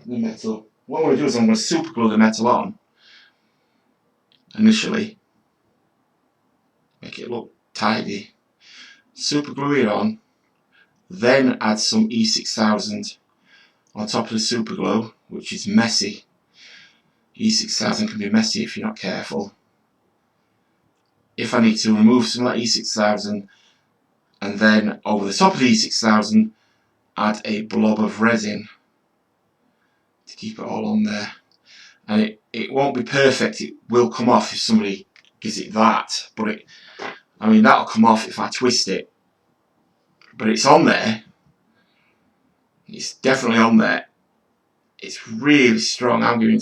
metal. What I'm going to do is I'm going to super glue the metal on initially, make it look tidy. Super glue it on, then add some E6000 on top of the super glue, which is messy. E6000 can be messy if you're not careful. If I need to remove some of that E6000, and then over the top of the E6000 add a blob of resin to keep it all on there. And it won't be perfect, it will come off if somebody gives it that, but I mean that'll come off if I twist it, but it's on there. It's definitely on there. It's really strong. I'm giving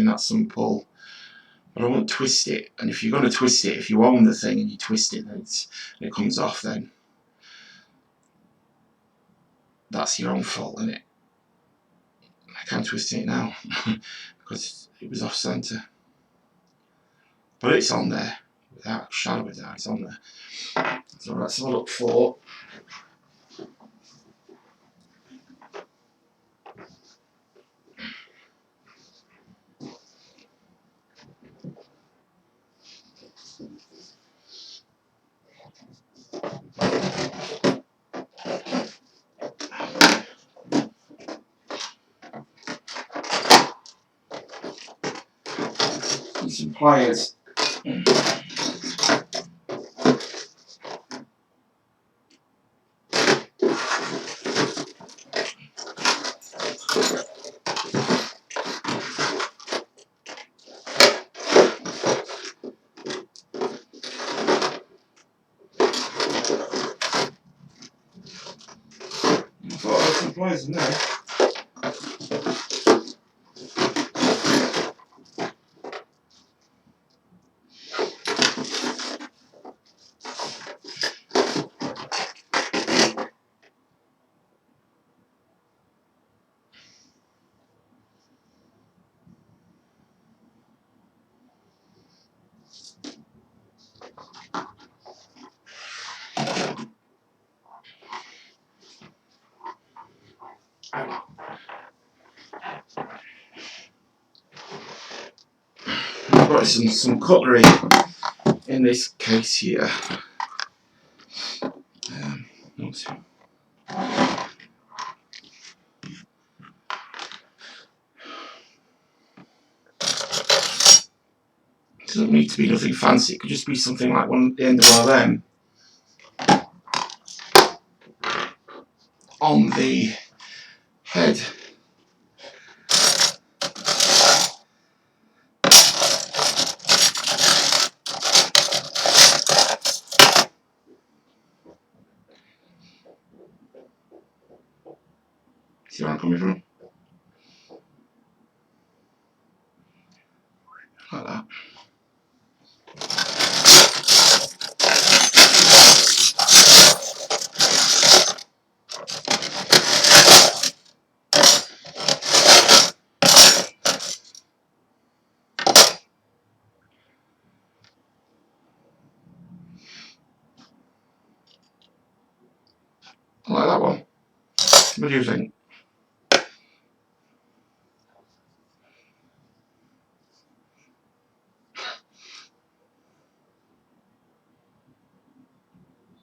that some pull, but I won't twist it. And if you're going to twist it, if you own the thing and you twist it and it comes off, then that's your own fault, isn't it? I can't twist it now because it was off centre, but it's on there without a shadow of a doubt. It's on there. So let's have a look for some pliers. Some pliers in there. I've got some cutlery in this case here. It doesn't need to be nothing fancy, it could just be something like the end of one of them on the head. See where I'm coming from? Like that. I like that one. What do you think?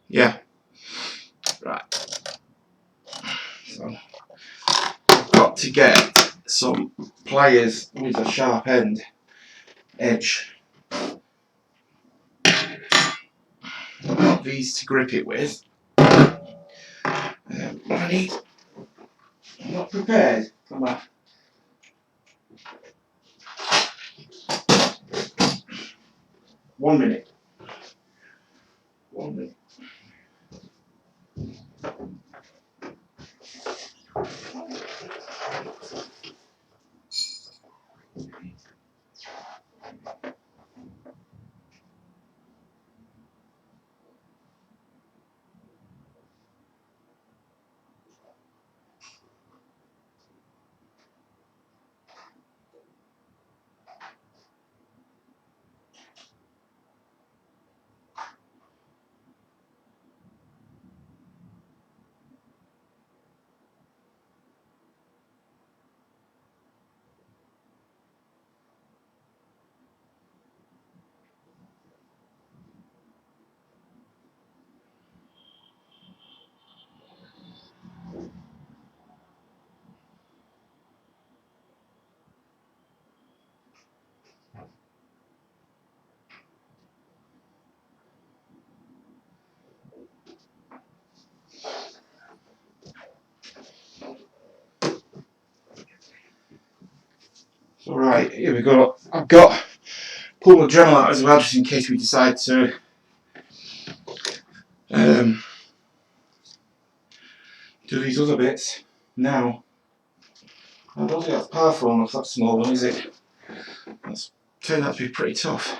Yeah. Right. So I've got to get some pliers with a sharp edge. I've got these to grip it with. What I need. I'm not prepared for that. One minute. So right, here we go. I've got pull the Dremel out as well, just in case we decide to do these other bits now. I don't think that's powerful enough, that small one, is it? That's turned out to be pretty tough.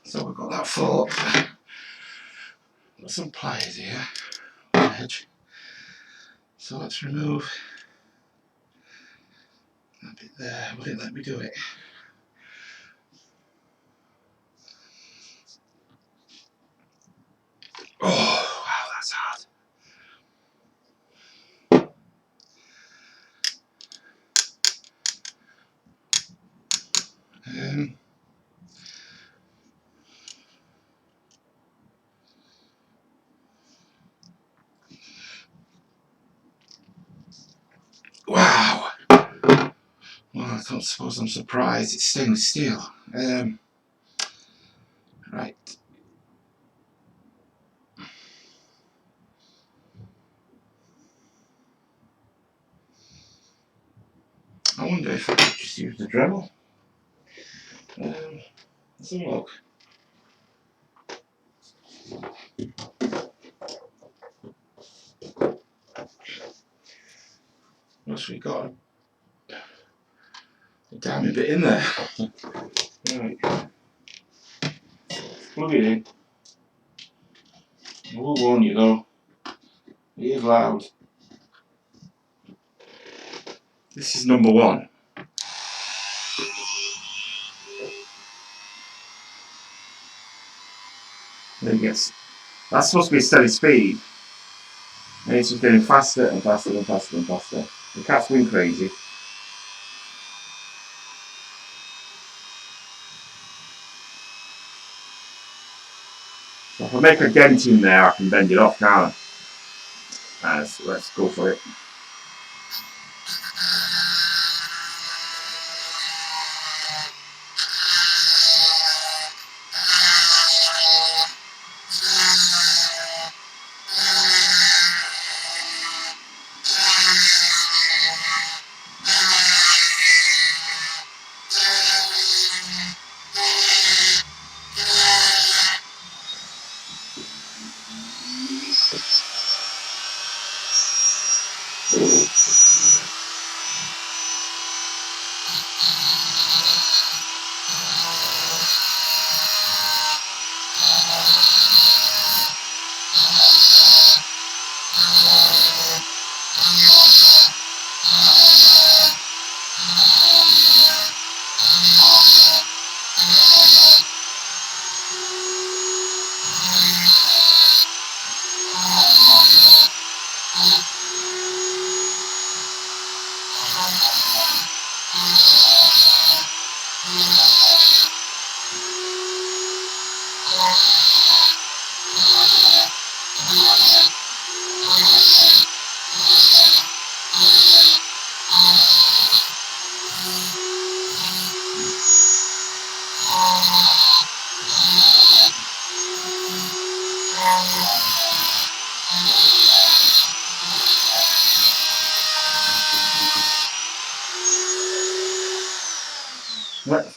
So we've got that fork. Got some pliers here on the edge. So let's remove that bit there. Will it let me do it? Oh, wow, that's hard. Wow. Well, I don't suppose I'm surprised. It's stainless steel. Right. I wonder if I could just use the Dremel. Let's have a look. What's we got? A diamond bit in there. Right. Plug it in. I will warn you though. It is loud. This is number one. There it gets. That's supposed to be a steady speed. And it's just getting faster and faster and faster and faster. The cat's going crazy. So if I make a dent in there, I can bend it off, can't I? Let's go for it.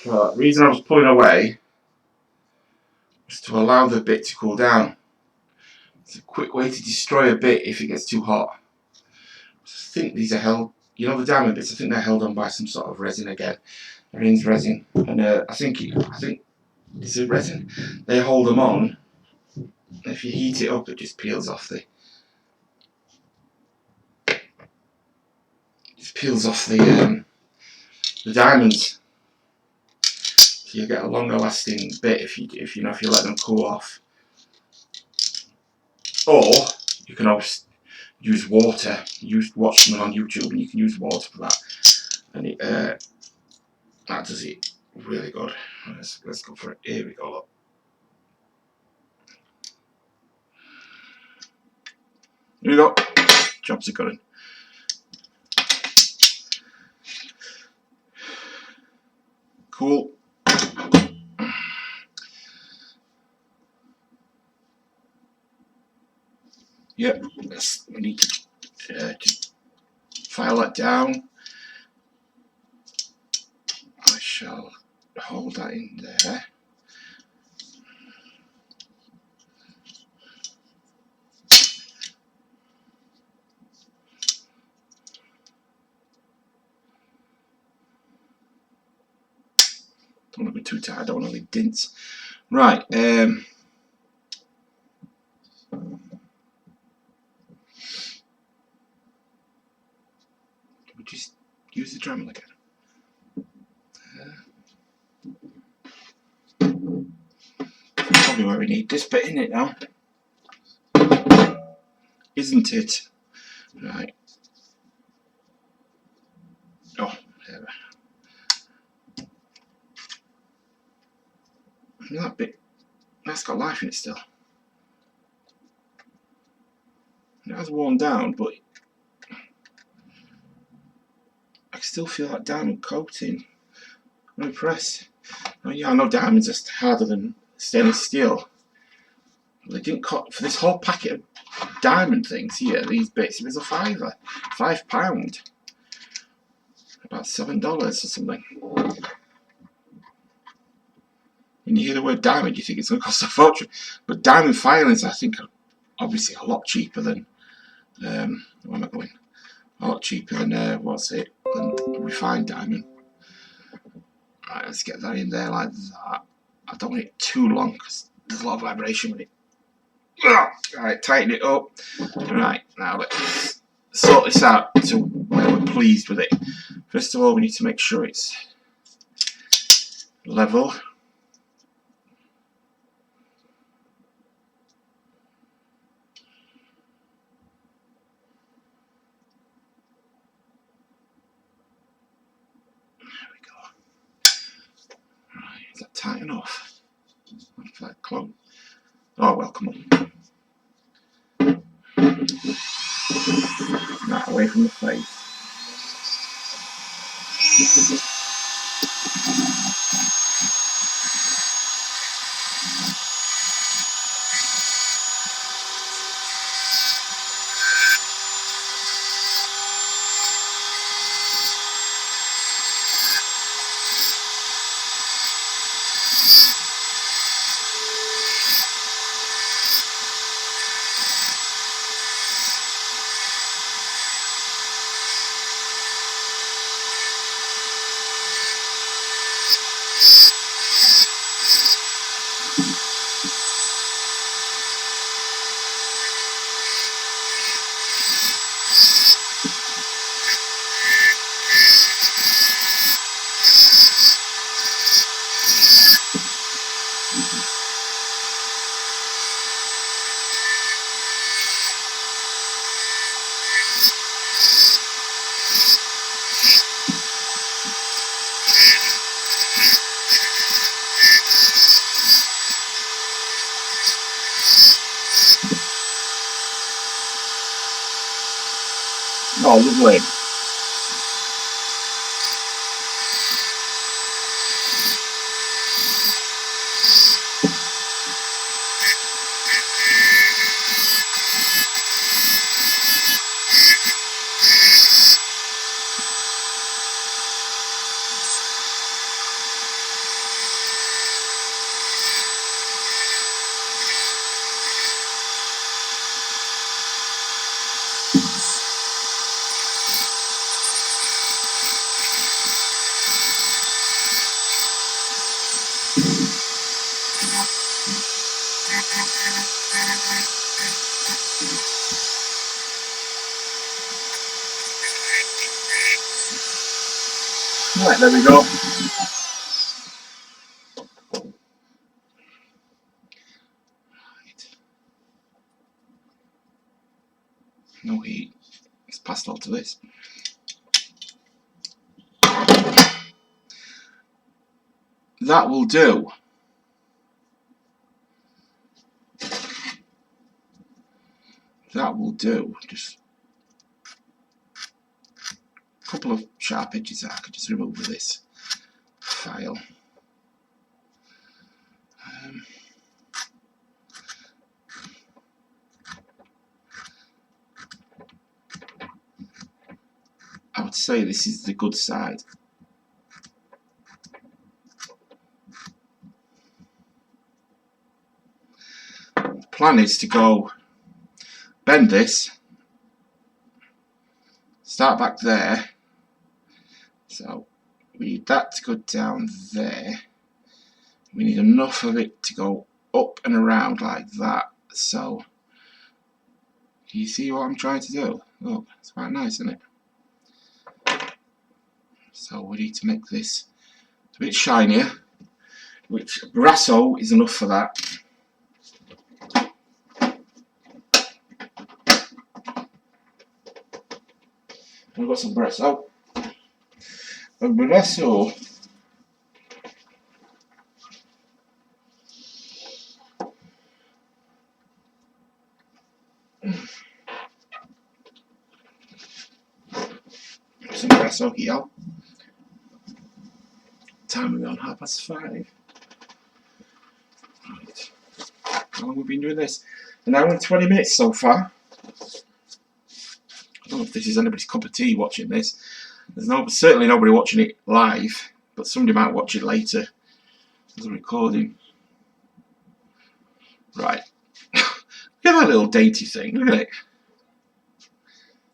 The reason I was pulling away was to allow the bit to cool down. It's a quick way to destroy a bit if it gets too hot. I think these are held, you know, the diamond bits, I think they're held on by some sort of resin again. Everything's resin. And I think it's a resin. They hold them on. If you heat it up, it just peels off the diamonds. So you get a longer lasting bit if you let them cool off. Or you can always use water. Watch them on YouTube and you can use water for that. And that does it really good. Let's go for it. Here we go. Look. Here we go. Jobs are good. Cool. Yep. We need to file that down. I shall hold that in there. Don't want to be too tight, I don't want to leave dints. Right, we just use the Dremel again. Probably where we need this bit in it now. Isn't it? Right. Oh, there we are. That bit, that's got life in it still. It has worn down, but I can still feel that diamond coating. I'm impressed. Oh yeah, I know diamonds are harder than stainless steel. They didn't cut for this whole packet of diamond things here. These bits, it was a £5, £5, about $7 or something. When you hear the word diamond, you think it's going to cost a fortune, but diamond filings, I think, are obviously a lot cheaper than. Where am I going? A lot cheaper than than refined diamond. Right, let's get that in there like that. I don't want it too long because there's a lot of vibration with it. Right, tighten it up. Right, now let's sort this out to where we're pleased with it. First of all, we need to make sure it's level. There we go. Right, is that tight enough? If that close. Oh well, come on. Right, away from the face. Oh, lovely. Right, there we go. Right. No heat. It's passed on to this. That will do. That will do. Just a couple of sharp edges I could just remove with this file. I would say this is the good side. The plan is to go bend this, start back there, so we need that to go down there. We need enough of it to go up and around like that. So do you see what I'm trying to do? Look, it's quite nice, isn't it? So we need to make this a bit shinier, which Brasso is enough for that. I've got some Brasso. A Brasso. Some Brasso here. Time we're on 5:30. Right. How long have we been doing this? An hour and 20 minutes so far. I don't know if this is anybody's cup of tea watching this. There's certainly nobody watching it live, but somebody might watch it later as a recording. Right. Look at that little dainty thing. Look at it.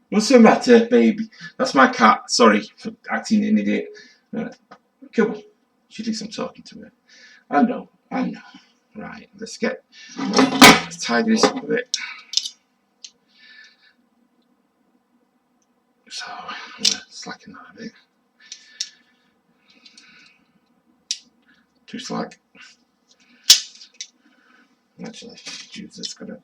What's the matter, baby? That's my cat. Sorry for acting an idiot. Come on. She thinks I'm talking to her. I know. Right. Let's tidy this up a bit. So I'm going to slacken that a bit. Too slack. Actually, use this kind of.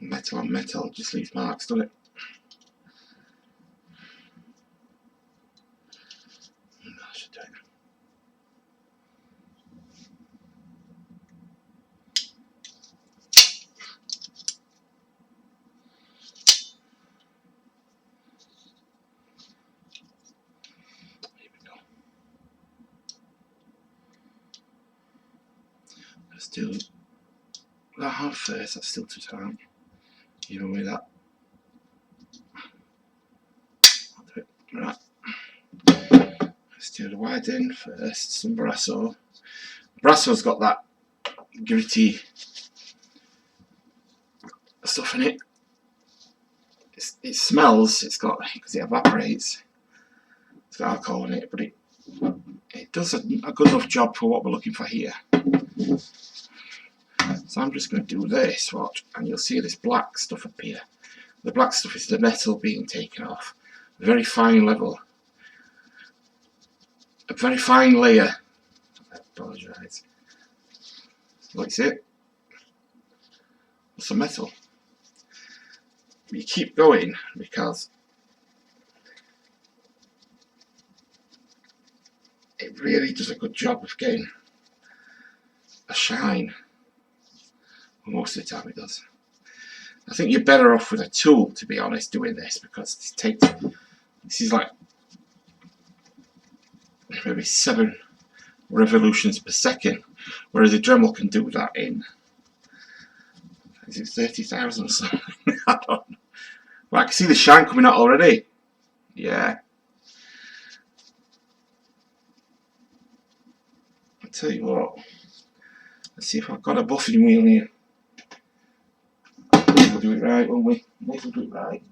Metal on metal just leaves marks, doesn't it? I should do it. Here we go. Let's do that half first. That's still too tight. Even with that. I'll do it. Right. Let's do the wide end first. Some Brasso. Brasso's got that gritty stuff in it. It smells. It's got, because it evaporates. It's got alcohol in it, but it does a good enough job for what we're looking for here. So I'm just going to do this, watch, and you'll see this black stuff up here. The black stuff is the metal being taken off. A very fine level. A very fine layer. I apologise. Like see it? It's some metal. But you keep going because it really does a good job of getting a shine. Well, most of the time it does. I think you're better off with a tool, to be honest, doing this, because this is like maybe 7 revolutions per second, whereas a Dremel can do that in, is it 30,000 or something? I don't know. Well, I can see the shine coming out already. Yeah. I'll tell you what. Let's see if I've got a buffing wheel here. We'll do it right, won't we? May as well do it right.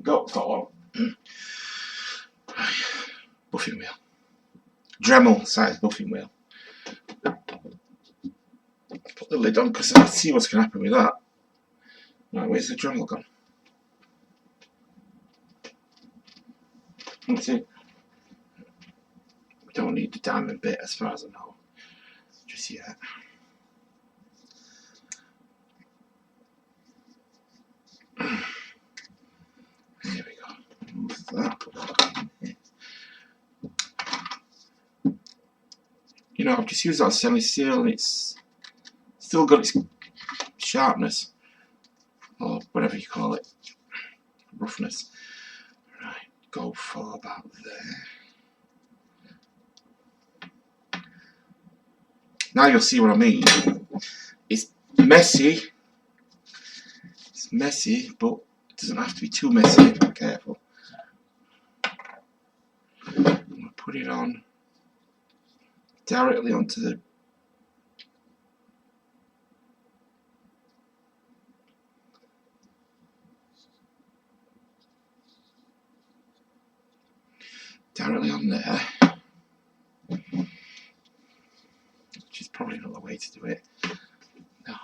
Got one. Buffing wheel. Dremel size buffing wheel. Put the lid on because I can see what's going to happen with that. Right, where's the Dremel gone? That's it. We don't need the diamond bit as far as I know. Just yet. There we go. Move that. You know, I've just used that stainless steel and it's still got its sharpness, or whatever you call it, roughness. Right, go for about there. Now you'll see what I mean. It's messy. It's messy, but it doesn't have to be too messy if you're careful. I'm going to put it on directly onto the directly on there, which is probably another way to do it. No.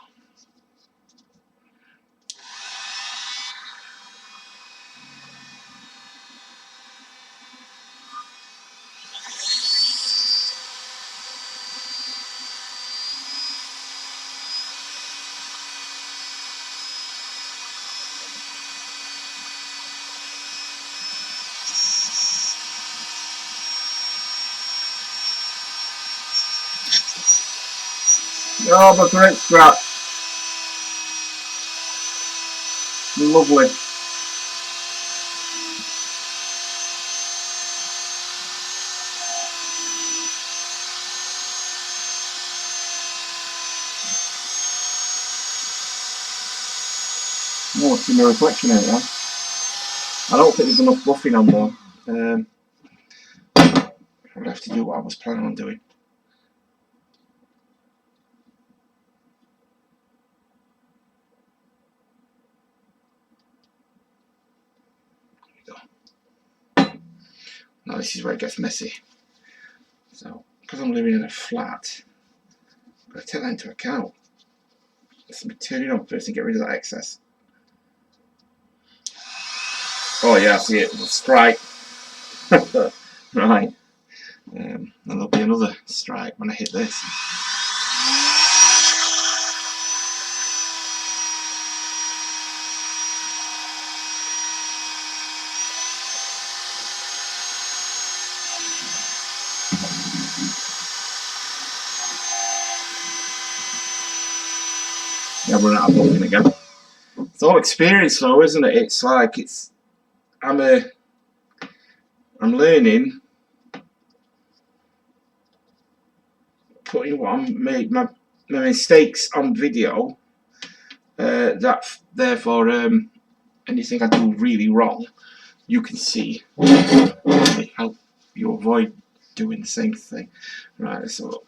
Oh, but great scratch. Lovely. Oh, see my reflection in it now. I don't think there's enough buffing on though. I would have to do what I was planning on doing. Now this is where it gets messy. So, because I'm living in a flat, I've got to take that into account. Let's turn it on first and get rid of that excess. Oh yeah, I see it, the stripe. Right. And there'll be another stripe when I hit this. Yeah, we're out of buffing again. It's all experience though, isn't it? It's like I'm learning, putting what I'm made my mistakes on video. That therefore anything I do really wrong, you can see. It help you avoid doing the same thing. Right, so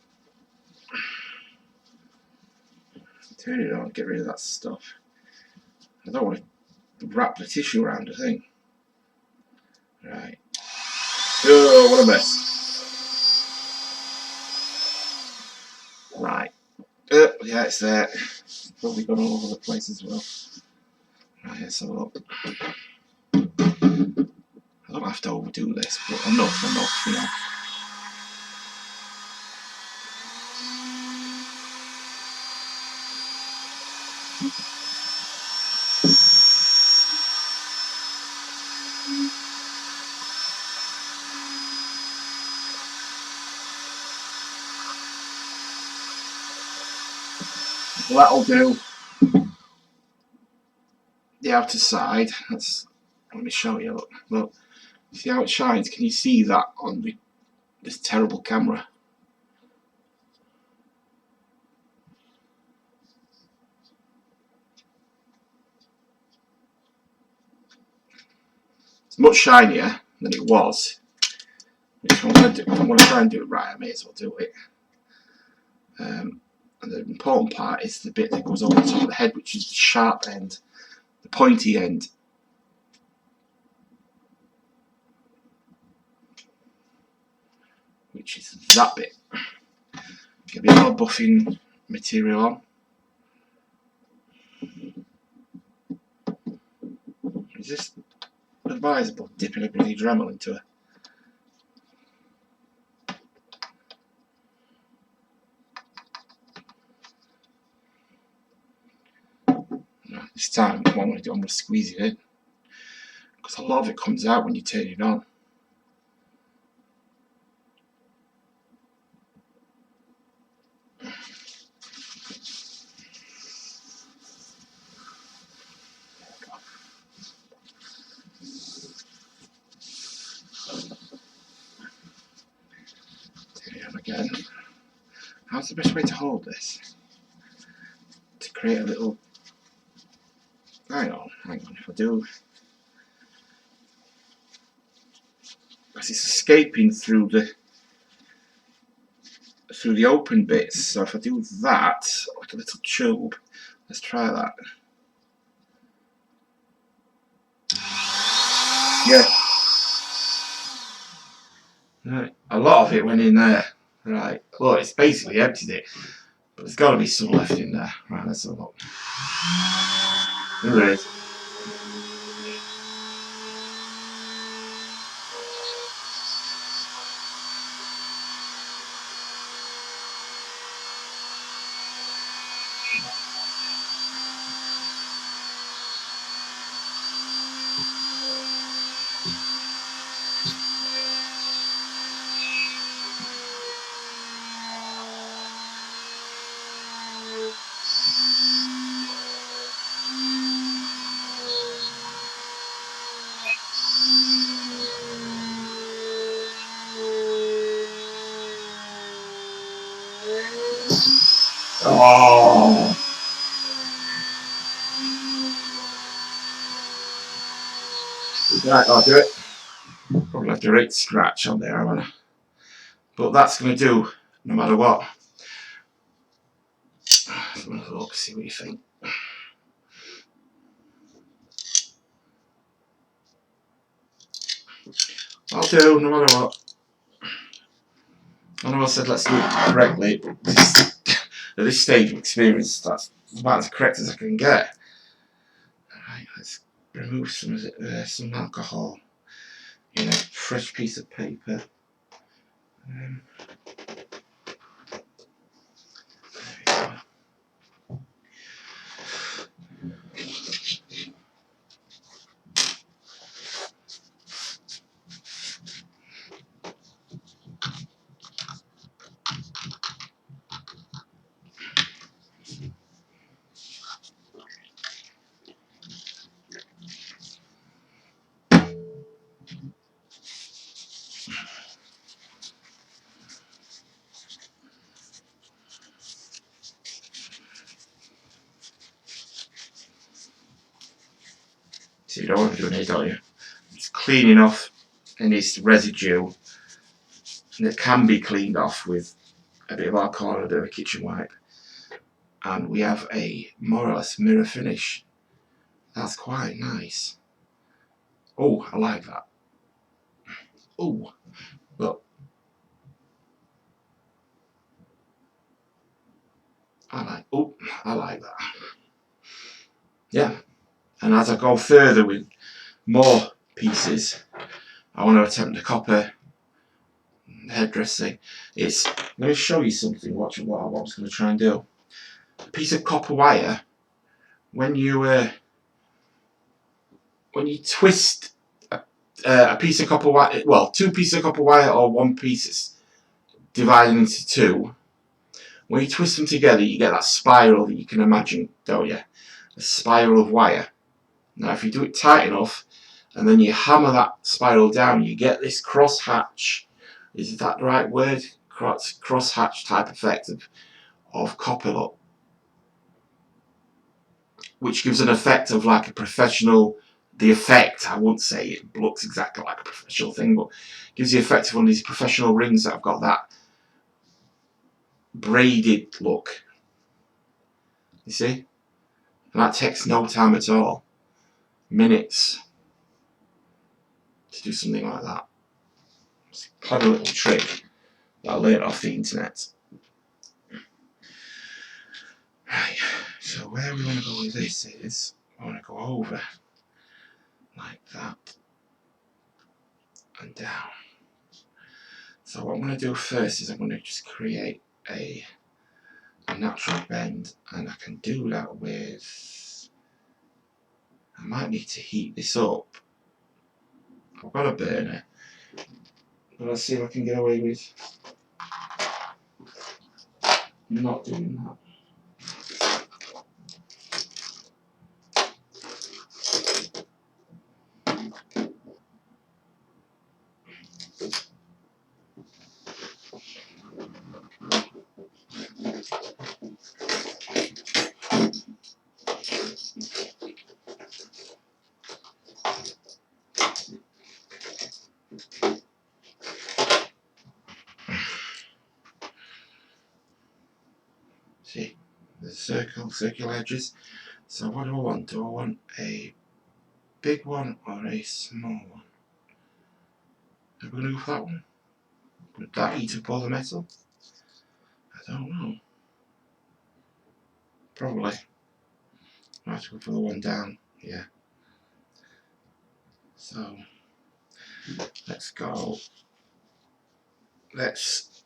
turn it on, get rid of that stuff. I don't want to wrap the tissue around the thing. Right. Oh, Oh, what a mess. Right. Yeah, it's there. It's probably gone all over the place as well. Right, let's have a look. I don't have to overdo this, but enough, you know. Well, that'll do. The outer side. Let me show you. Look. See how it shines? Can you see that on this terrible camera? It's much shinier than it was. If I want to try and do it right, I may as well do it. And the important part is the bit that goes over the top of the head, which is the sharp end, the pointy end. Which is that bit. Get a bit more buffing material on. Is this advisable, dipping a bloody Dremel into it? This time, what I'm going to do, I'm going to squeeze it in. Because a lot of it comes out when you turn it on. Turn it on again. How's the best way to hold this? To create a little... Hang on, if I do... Because it's escaping through the open bits, so if I do that, like a little tube, let's try that. Yeah. Right, a lot of it went in there. Right, well, it's basically emptied it, but there's got to be some left in there. Right, let's have a look. There is. Oh! Right, I'll do it. Probably left a right scratch on there, haven't I? But that's going to do, no matter what. Let's have a look, see what you think. I'll do, no matter what. I know I said let's do it correctly, but at this stage of experience, that's about as correct as I can get. Alright, let's remove some alcohol in a fresh piece of paper. There we go. So you don't want to do it, don't you? It's cleaning off any residue, and it can be cleaned off with a bit of alcohol and a bit of a kitchen wipe. And we have a more or less mirror finish. That's quite nice. Oh, I like that. Oh, But I like that. Yeah. And as I go further with more pieces, I want to attempt a copper headdress thing. Let me show you something. Watch what I was going to try and do. A piece of copper wire. When you twist a piece of copper wire, well, two pieces of copper wire or one piece is divided into two. When you twist them together, you get that spiral that you can imagine, don't you? A spiral of wire. Now, if you do it tight enough, and then you hammer that spiral down, you get this crosshatch. Is that the right word? Crosshatch type effect of copper look, which gives an effect of like a professional. The effect, I wouldn't say it looks exactly like a professional thing, but gives the effect of one of these professional rings that have got that braided look. You see? And that takes no time at all. Minutes to do something like that. It's a clever little trick that I learned off the internet. Right, so where we want to go with this is, I want to go over like that and down. So what I'm going to do first is I'm going to just create a natural bend, and I can do that with, I might need to heat this up. I've got a burner, but I'll see if I can get away with not doing that. See, the circular edges. So what do I want? Do I want a big one or a small one? Are we going to go for that one? Would that eat up all the metal? I don't know. Probably. I have to go for the one down. Yeah. So let's go. Let's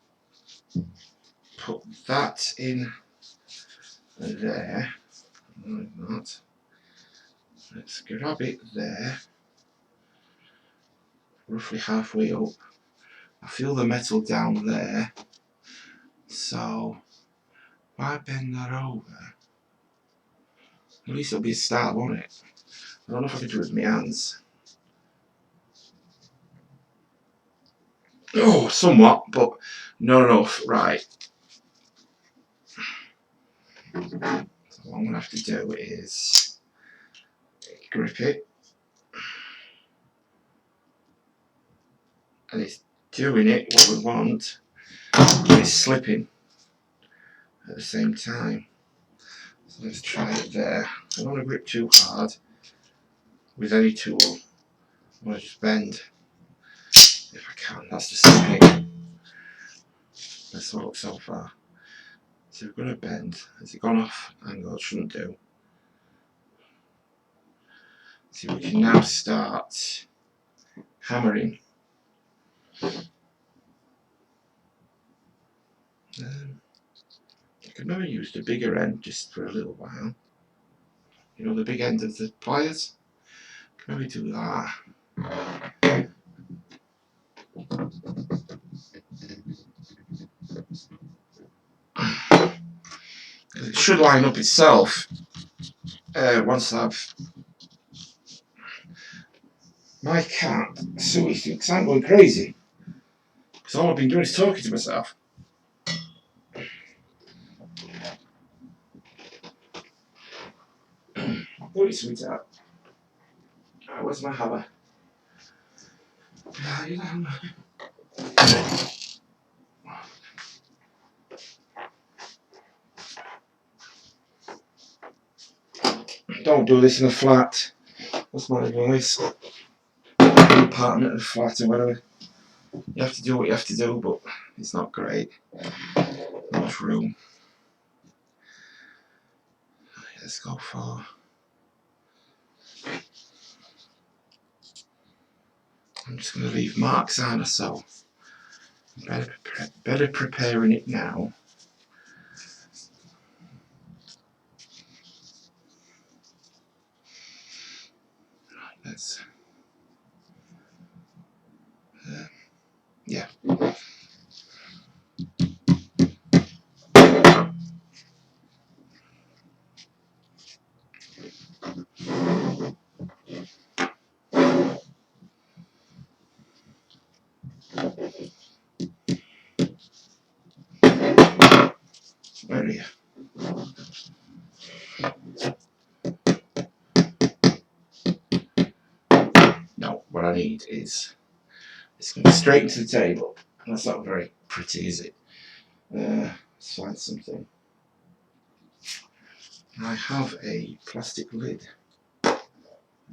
put that in there. Like that. Let's grab it there. Roughly halfway up. I feel the metal down there. So if I bend that over, at least it'll be a start, won't it? I don't know if I can do it with my hands. Oh, somewhat, but not enough. Right. So what I'm going to have to do is grip it. And it's doing it what we want, but it's slipping at the same time. So let's try it there. I don't want to grip too hard with any tool. I want to just bend if I can. That's just slipping. Let's look so far. So we're going to bend. Has it gone off angle? It shouldn't do. So we can now start hammering. I could maybe use the bigger end just for a little while. You know, the big end of the pliers? Can maybe do that. It should line up itself once I've. My cat, Sue, thinks I'm going crazy. Because all I've been doing is talking to myself. What is sweetheart? Right, where's my hammer? Don't do this in a flat. That's my advice. Partner at a flat or whatever. You have to do what you have to do, but it's not great. Not much room. Let's go for... I'm just going to leave marks on it, so better preparing it now. Right, let's... yeah. Where are you? No, what I need is... it's going straight into the table. That's not very pretty, is it? Let's find something. I have a plastic lid.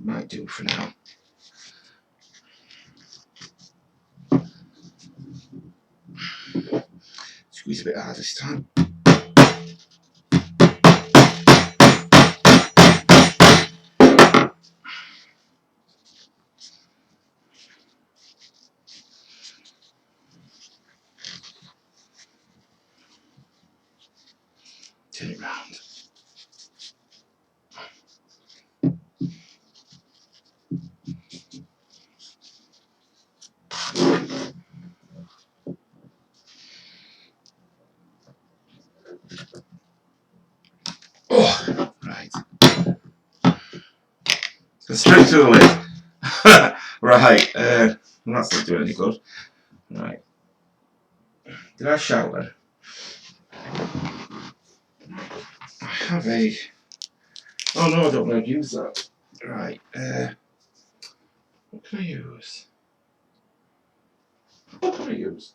Might do for now. Squeeze a bit hard this time. Turn it round. Oh, right. Go straight through the lid. Right, that's not doing any good. Right. Did I shower? I have a... oh no, I don't want to use that. Right, what can I use? What can I use?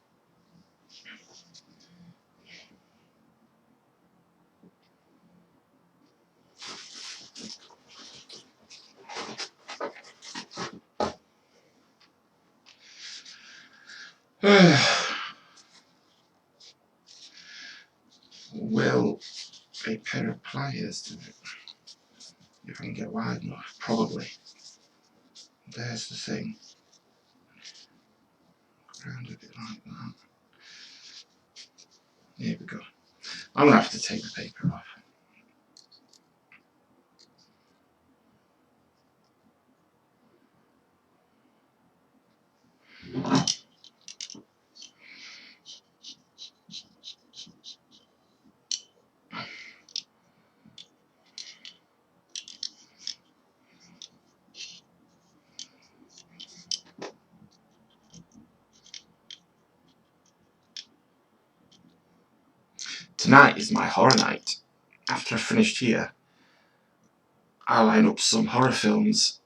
Will a pair of pliers do it? If I can get wide enough, probably. There's the thing. Round a bit like that. Here we go. I'm going to have to take the paper off. Tonight is my horror night. After I've finished here, I'll line up some horror films.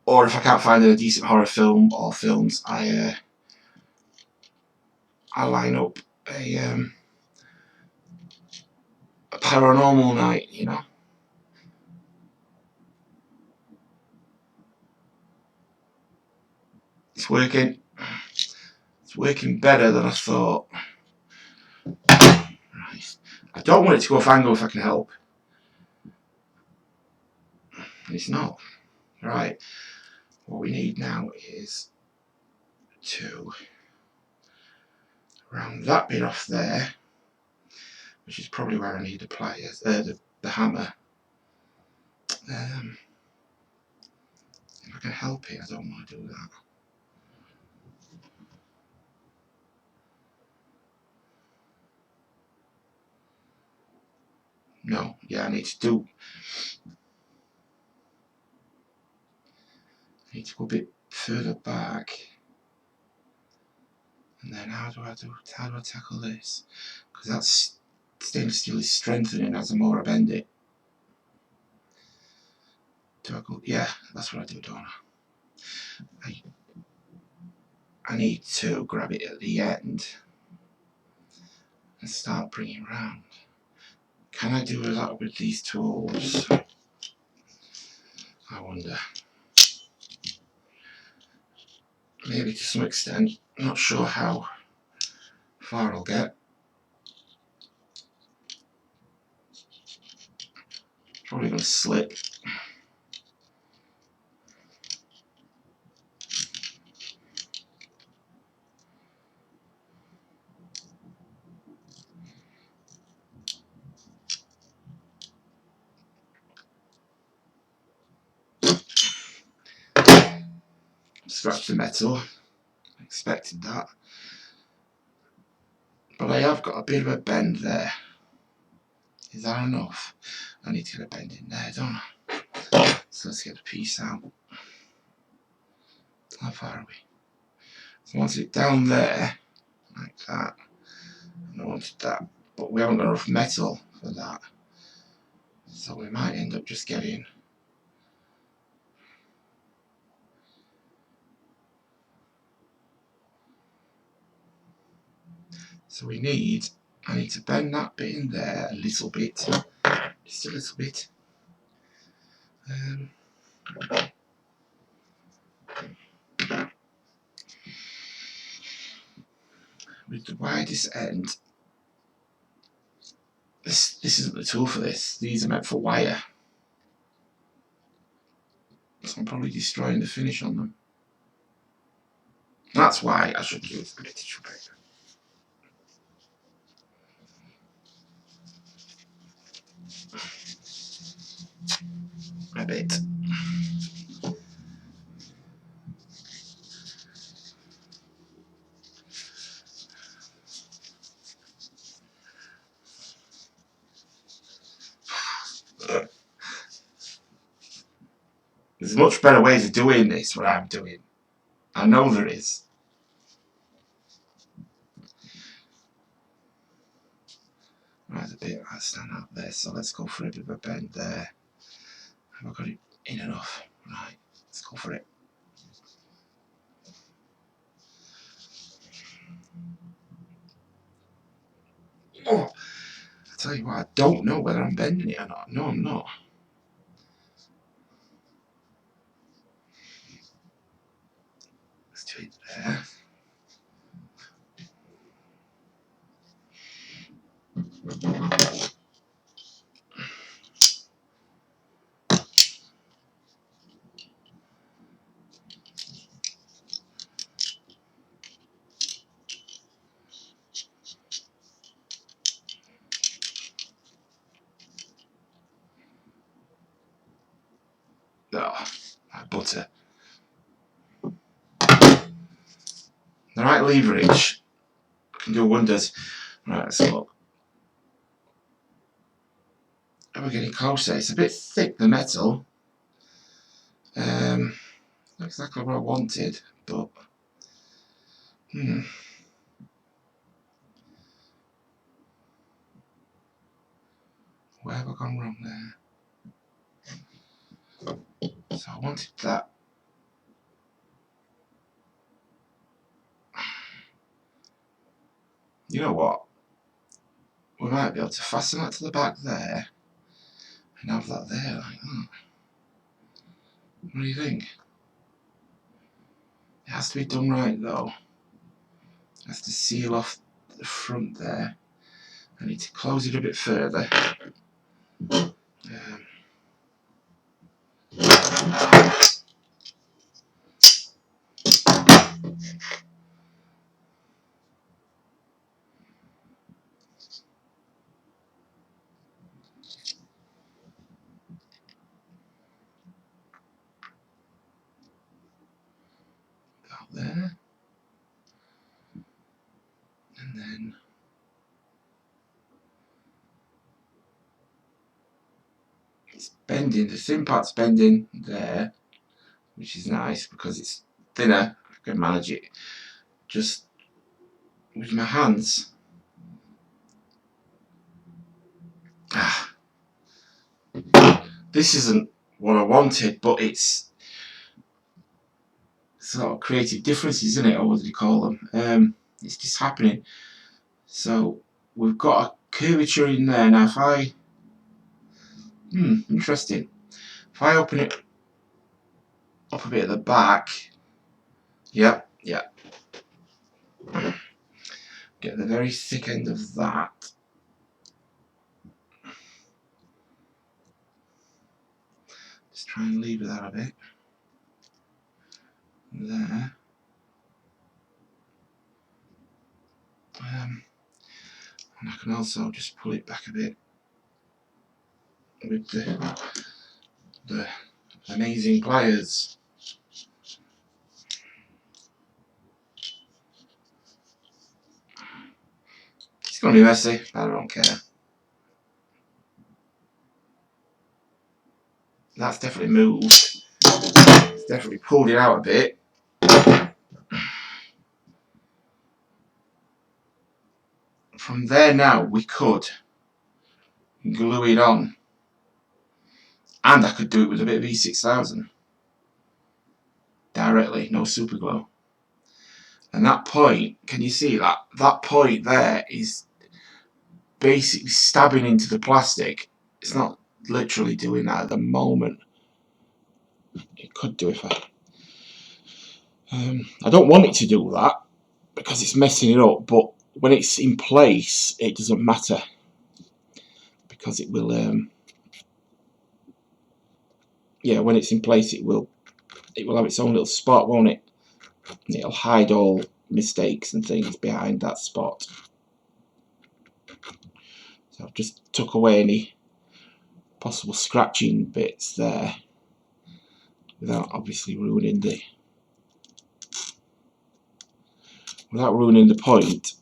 Or if I can't find a decent horror film or films, I'll line up a paranormal night, you know. It's working. It's working better than I thought. Right. I don't want it to go off angle if I can help. It's not. Right. What we need now is to round that bit off there, which is probably where I need the pliers, the hammer. If I can help it, I don't want to do that. No, yeah, I need to go a bit further back. And then how do I tackle this? Because that stainless steel is strengthening as the more I bend it. Do I go? Yeah, that's what I do, don't I? I need to grab it at the end and start bringing round. Can I do that with these tools? I wonder. maybe to some extent. Not sure how far I'll get. Probably going to slip. Scratch the metal. I expected that. But I have got a bit of a bend there. Is that enough? I need to get a bend in there, don't I? So let's get the piece out. How far are we? So I want it down there, like that. And I wanted that. But we haven't got enough metal for that. So we might end up just getting... So I need to bend that bit in there a little bit. Just a little bit. With the widest end, this isn't the tool for this. These are meant for wire. So I'm probably destroying the finish on them. That's why I should use a bit of tissue paper. A bit. There's much better ways of doing this, what I'm doing. I know there is. Right, a bit I stand out there, so let's go for a bit of a bend there. Have I got it in enough? Right, let's go for it. Oh, I tell you what, I don't know whether I'm bending it or not. No, I'm not. Let's do it there. Oh, my butter. The right leverage can do wonders. Right, let's look. Are we getting closer? It's a bit thick, the metal. Not exactly what I wanted, but where have I gone wrong there? So I wanted that. You know what? We might be able to fasten that to the back there and have that there like that. What do you think? It has to be done right though. It has to seal off the front there. I need to close it a bit further. Out there. And then it's bending, the thin part's bending there, which is nice because it's thinner. I can manage it just with my hands. This isn't what I wanted, but it's sort of creative differences, isn't it? Or what do you call them? It's just happening. So we've got a curvature in there. Now if I interesting. If I open it up a bit at the back, yep, Yeah. Get the very thick end of that. Just try and lever that a bit. There. And I can also just pull it back a bit with the amazing pliers. It's going to be messy, but I don't care. That's definitely moved. It's definitely pulled it out a bit. From there now, we could glue it on. And I could do it with a bit of E6000. Directly, no super glue. And that point, can you see that? That point there is basically stabbing into the plastic. It's not literally doing that at the moment. It could do if I don't want it to do that because it's messing it up, but when it's in place it doesn't matter because it will yeah, when it's in place it will have its own little spot, won't it? And it'll hide all mistakes and things behind that spot. So I've just took away any possible scratching bits there without obviously ruining the point.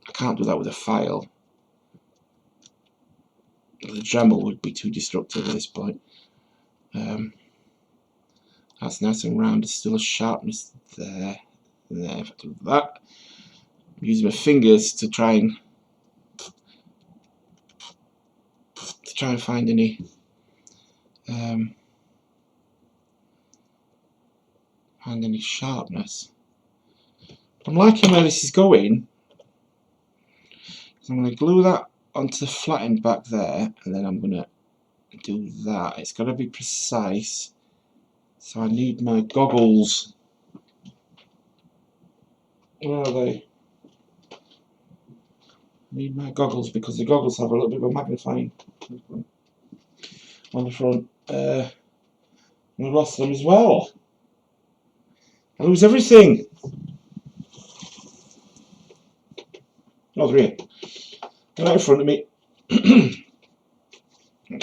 I can't do that with a file. The Dremel would be too destructive at this point. That's nice and round. There's still a sharpness there. There, if I do that, I'm using my fingers to try and find any sharpness. I'm liking where this is going. So I'm going to glue that onto the flat end back there, and then I'm going to do that. It's got to be precise. So I need my goggles. Where are they? I need my goggles because the goggles have a little bit of a magnifying on the front. I lost them as well. I lose everything. Oh, they're here. They're right in front of me. The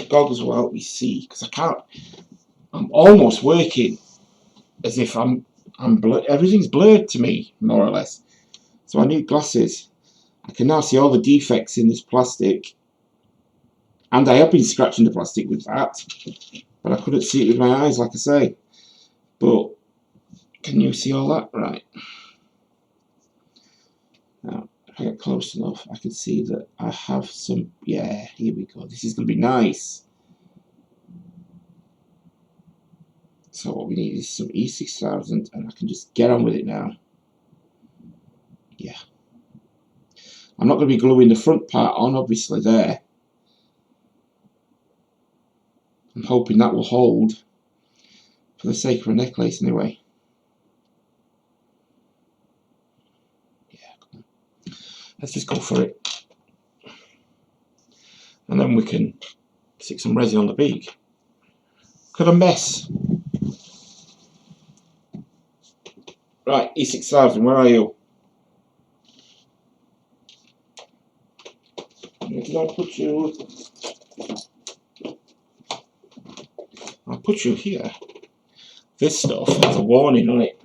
goggles will help me see because I can't. I'm almost working as if I'm everything's blurred to me, more or less. So I need glasses. I can now see all the defects in this plastic, and I have been scratching the plastic with that, but I couldn't see it with my eyes, like I say. But can you see all that? Right. Now, if I get close enough, I can see that I have some. Yeah, here we go. This is going to be nice. So what we need is some E6000, and I can just get on with it now. Yeah. I'm not going to be gluing the front part on, obviously, there. I'm hoping that will hold for the sake of a necklace anyway. Yeah, come on. Let's just go for it. And then we can stick some resin on the beak. Could a mess. Right, E6000, where are you? Where did I put you? I'll put you here. This stuff has a warning on it.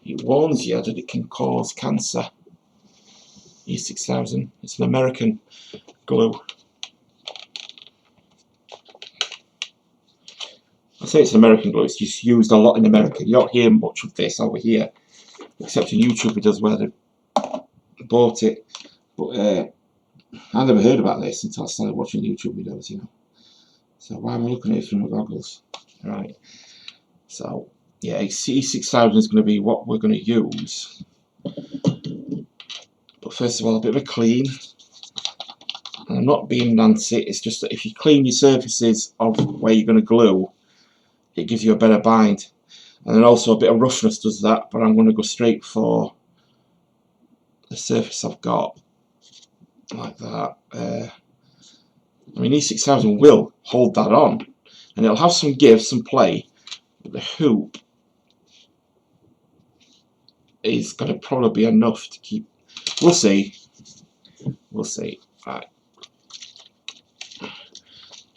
It warns you that it can cause cancer. E6000. It's an American glue. I say it's an American glue, it's just used a lot in America. You don't hear much of this over here, except on YouTube it does where they bought it. But I never heard about this until I started watching YouTube videos, you know. So why am I looking at it through my goggles? Right. So yeah, E6000 is going to be what we're going to use. But first of all, a bit of a clean. And I'm not being Nancy, it's just that if you clean your surfaces of where you're going to glue, it gives you a better bind. and then also a bit of roughness does that, but I'm going to go straight for the surface I've got, like that. I mean, E6000 will hold that on, and it'll have some give, some play, but the hoop is going to probably be enough to keep. We'll see. We'll see. Right.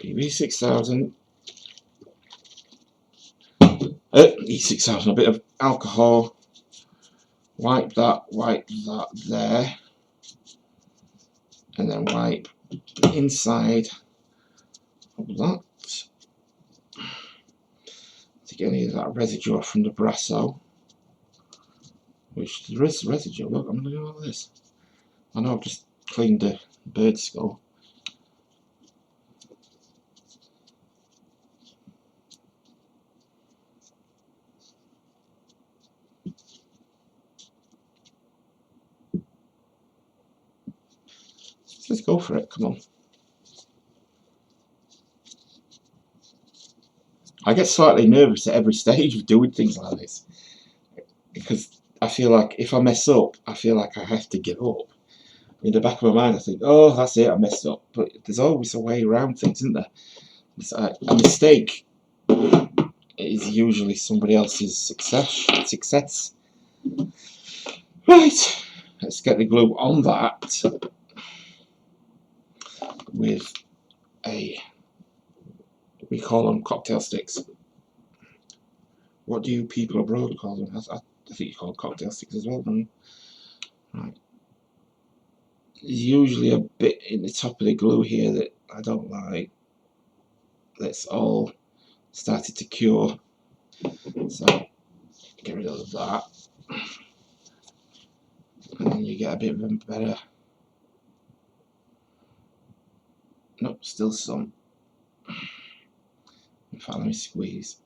E6000. E6000. A bit of alcohol. Wipe that there, and then wipe the inside of that to get any of that residue off from the brasso. Which there is residue. Look, I'm doing all this. I know I've just cleaned the bird skull. Let's go for it, come on. I get slightly nervous at every stage of doing things like this, because I feel like if I mess up, I feel like I have to give up. In the back of my mind I think, oh, that's it, I messed up. But there's always a way around things, isn't there? A mistake is usually somebody else's success. Right, let's get the glue on that with we call them cocktail sticks. What do you people abroad call them? I think you call them cocktail sticks as well, don't you? Right. There's usually a bit in the top of the glue here that I don't like. That's all started to cure. So get rid of that. And then you get a bit of a better. Nope, still some. In fact, let me squeeze.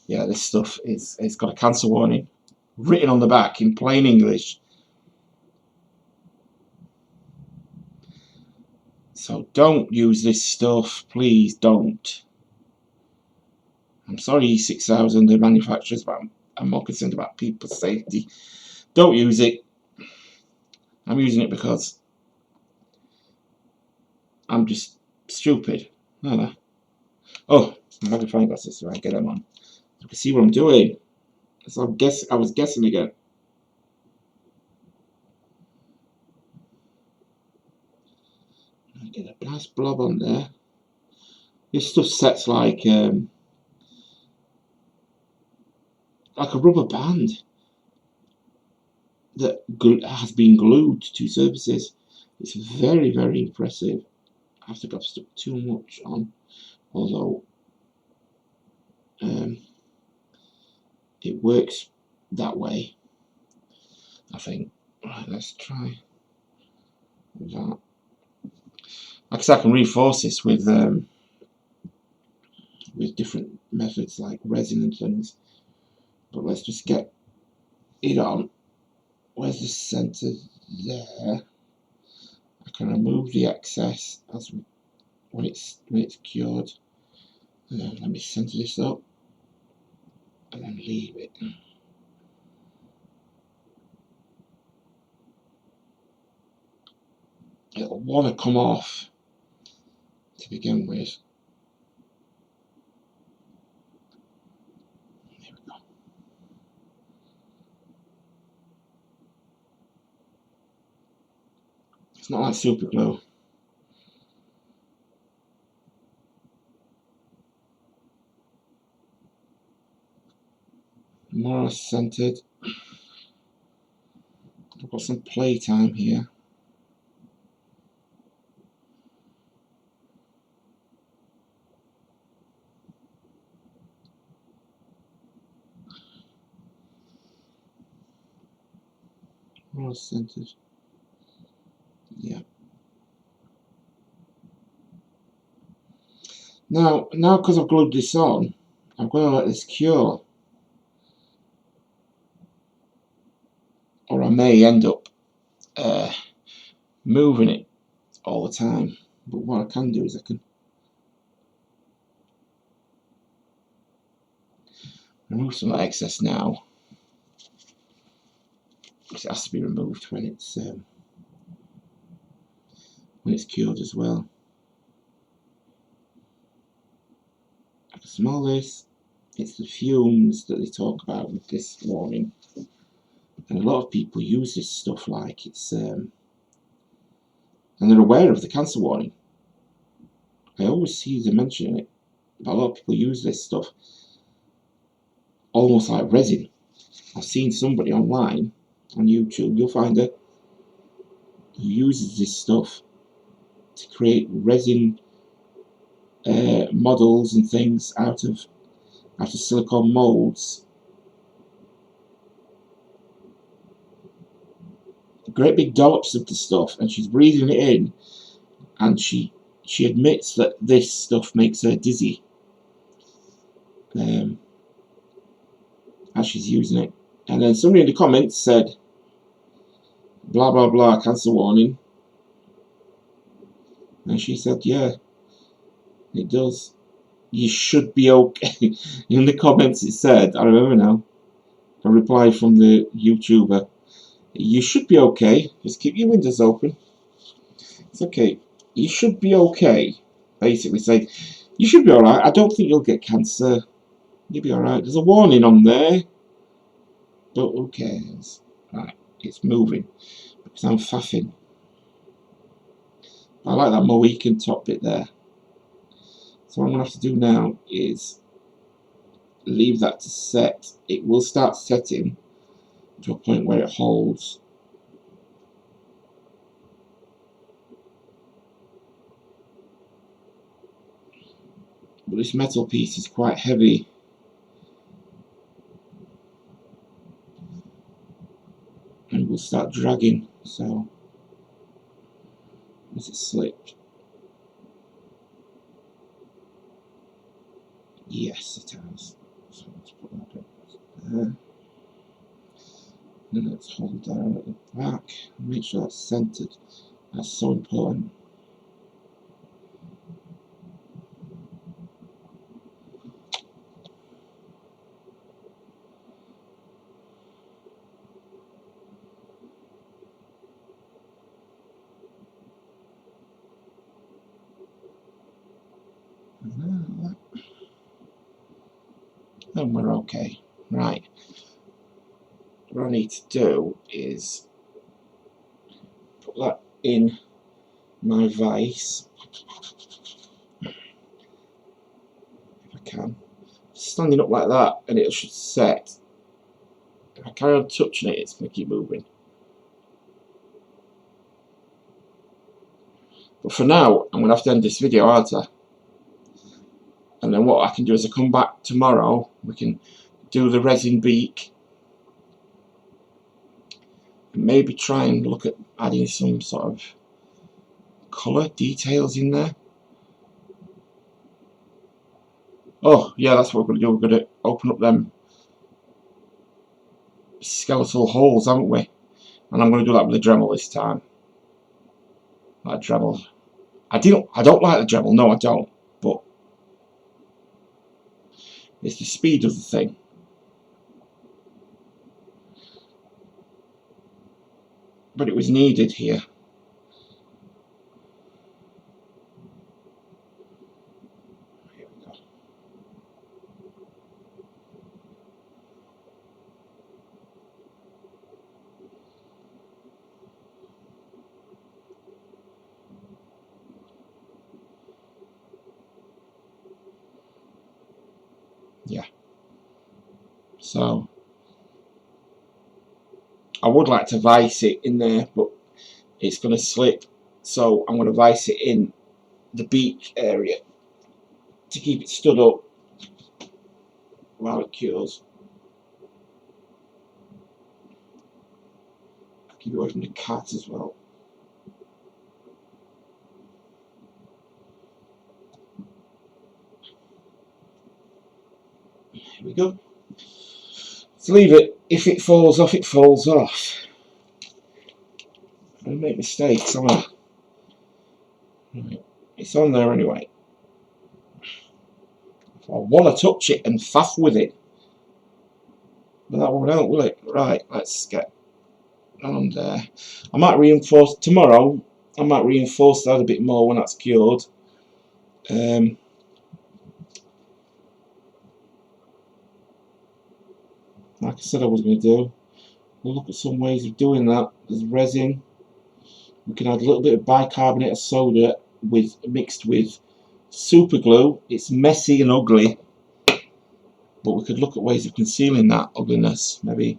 Yeah, this stuff it's got a cancer warning written on the back in plain English. So don't use this stuff, please don't. I'm sorry, E6000, the manufacturers, but I'm more concerned about people's safety. Don't use it. I'm using it because I'm just stupid. Oh, magnifying glasses, so I get them on. I can see what I'm doing. So I was guessing again. I get a nice blob on there. This stuff sets like a rubber band that has been glued to surfaces. It's very, very impressive. I have to have stuck too much on, although it works that way, I think. Right, let's try that. Like I said, I can reinforce this with different methods like resin and things. But let's just get it on. Where's the centre there? I can remove the excess when it's cured. Let me centre this up and then leave it. It'll want to come off to begin with. There we go. It's not like super glue. More centered. I've got some playtime here. More centered. Yeah. Now because I've glued this on, I'm going to let this cure. Or I may end up moving it all the time. But what I can do is I can remove some of that excess now, because it has to be removed when it's cured as well. I can smell this. It's the fumes that they talk about with this warning, and a lot of people use this stuff like it's and they're aware of the cancer warning. I always see them mentioning it, but a lot of people use this stuff almost like resin. I've seen somebody online on YouTube, you'll find her, who uses this stuff to create resin models and things out of silicone molds. Great big dollops of the stuff, and she's breathing it in, and she admits that this stuff makes her dizzy as she's using it. And then somebody in the comments said, blah blah blah, cancer warning, and she said, yeah, it does. You should be okay. In the comments it said, I remember now, a reply from the YouTuber, you should be okay, just keep your windows open. It's okay, you should be okay. Basically saying, you should be alright, I don't think you'll get cancer. You'll be alright. There's a warning on there, but who cares? Right, it's moving, because I'm faffing. I like that Mohican top bit there. So what I'm going to have to do now is leave that to set. It will start setting to a point where it holds. But this metal piece is quite heavy. And will start dragging, so as it slipped. Yes, it has. So let's put that up there. Then let's hold down at the back and make sure that's centered. That's so important. And we're okay. Right. What I need to do is put that in my vise, if I can. Standing up like that, and it should set. If I carry on touching it, it's going to keep moving. But for now, I'm going to have to end this video, aren't I? And then what I can do is I come back tomorrow, we can do the resin beak, and maybe try and look at adding some sort of colour details in there. Oh yeah, that's what we're going to do. We're going to open up them skeletal holes, haven't we? And I'm going to do that with the Dremel this time. That Dremel. I don't like the Dremel, no I don't, but it's the speed of the thing. But it was needed here. Here we go. Yeah. So I would like to vise it in there, but it's going to slip, so I'm going to vise it in the beak area to keep it stood up while it cures. Keep it away from the cat as well. Here we go. Let's leave it. If it falls off, it falls off. make mistakes, am I? Right. It's on there anyway. If I want to touch it and faff with it, but that won't help, will it? Right, let's get on there. I might reinforce tomorrow. I might reinforce that a bit more when that's cured. Like I said I was going to do. We'll look at some ways of doing that. There's resin. We can add a little bit of bicarbonate of soda mixed with super glue. It's messy and ugly, but we could look at ways of concealing that ugliness. Maybe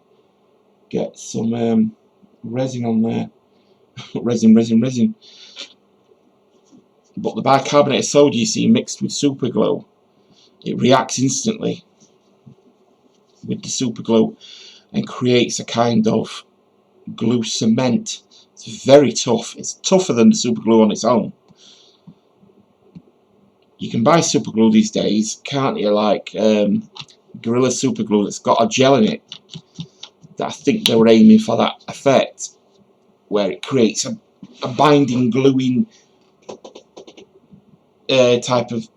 get some resin on there. resin. But the bicarbonate of soda, you see, mixed with super glue, it reacts instantly with the super glue and creates a kind of glue cement. It's very tough. It's tougher than the super glue on its own. You can buy super glue these days, can't you? Like Gorilla super glue that's got a gel in it. That I think they were aiming for that effect, where it creates a binding, gluing type of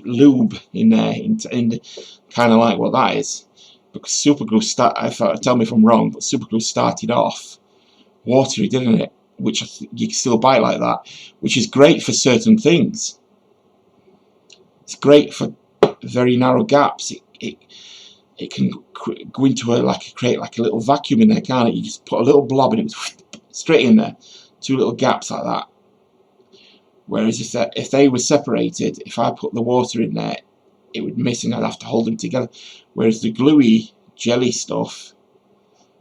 lube in there, in kind of like what that is. Because super glue tell me if I'm wrong, but super glue started off watery, didn't it? Which you can still buy like that, which is great for certain things. It's great for very narrow gaps. It can go into create like a little vacuum in there, can't it? You just put a little blob and it was straight in there, 2 little gaps like that. Whereas if they were separated, if I put the water in there, it would miss and I'd have to hold them together. Whereas the gluey jelly stuff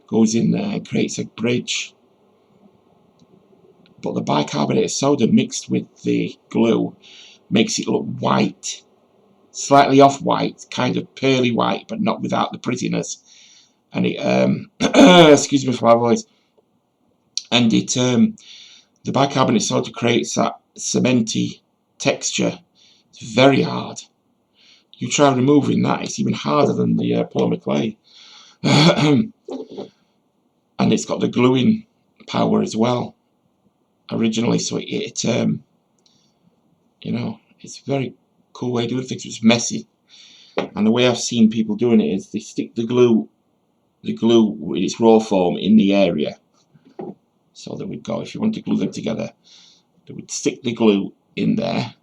goes in there and creates a bridge. But the bicarbonate of soda mixed with the glue makes it look white, slightly off white, kind of pearly white, but not without the prettiness. And it excuse me for my voice. And the bicarbonate of soda creates that cementy texture. It's very hard. You try removing that, it's even harder than the polymer clay. And it's got the gluing power as well originally, so it you know, it's a very cool way of doing things. It's messy, and the way I've seen people doing it is they stick the glue in its raw form in the area. So there we go. If you want to glue them together, they would stick the glue in there.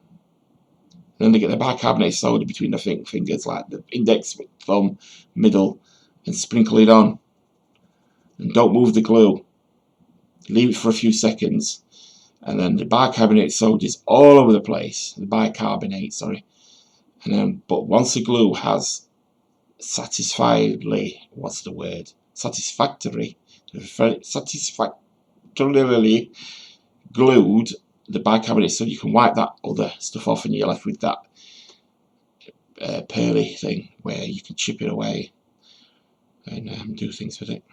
Then they get the bicarbonate soda between the fingers, like the index, thumb, middle, and sprinkle it on. And don't move the glue. Leave it for a few seconds. And then the bicarbonate soda is all over the place. The bicarbonate, sorry. And then, but once the glue has satisfactorily glued the bicarbonate, so you can wipe that other stuff off and you're left with that pearly thing where you can chip it away and do things with it.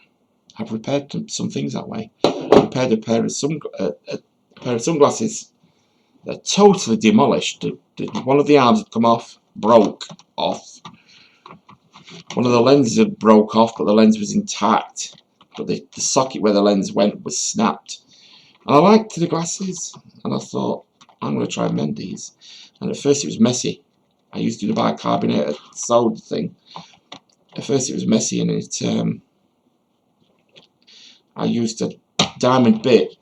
I've repaired some things that way. I repaired a pair of sunglasses. They're totally demolished. One of the arms had come off, broke off. One of the lenses had broke off, but the lens was intact. But the socket where the lens went was snapped. And I liked the glasses, and I thought, I'm going to try and mend these. And at first it was messy. I used to do the bicarbonate soda thing. At first it was messy, and I used a diamond bit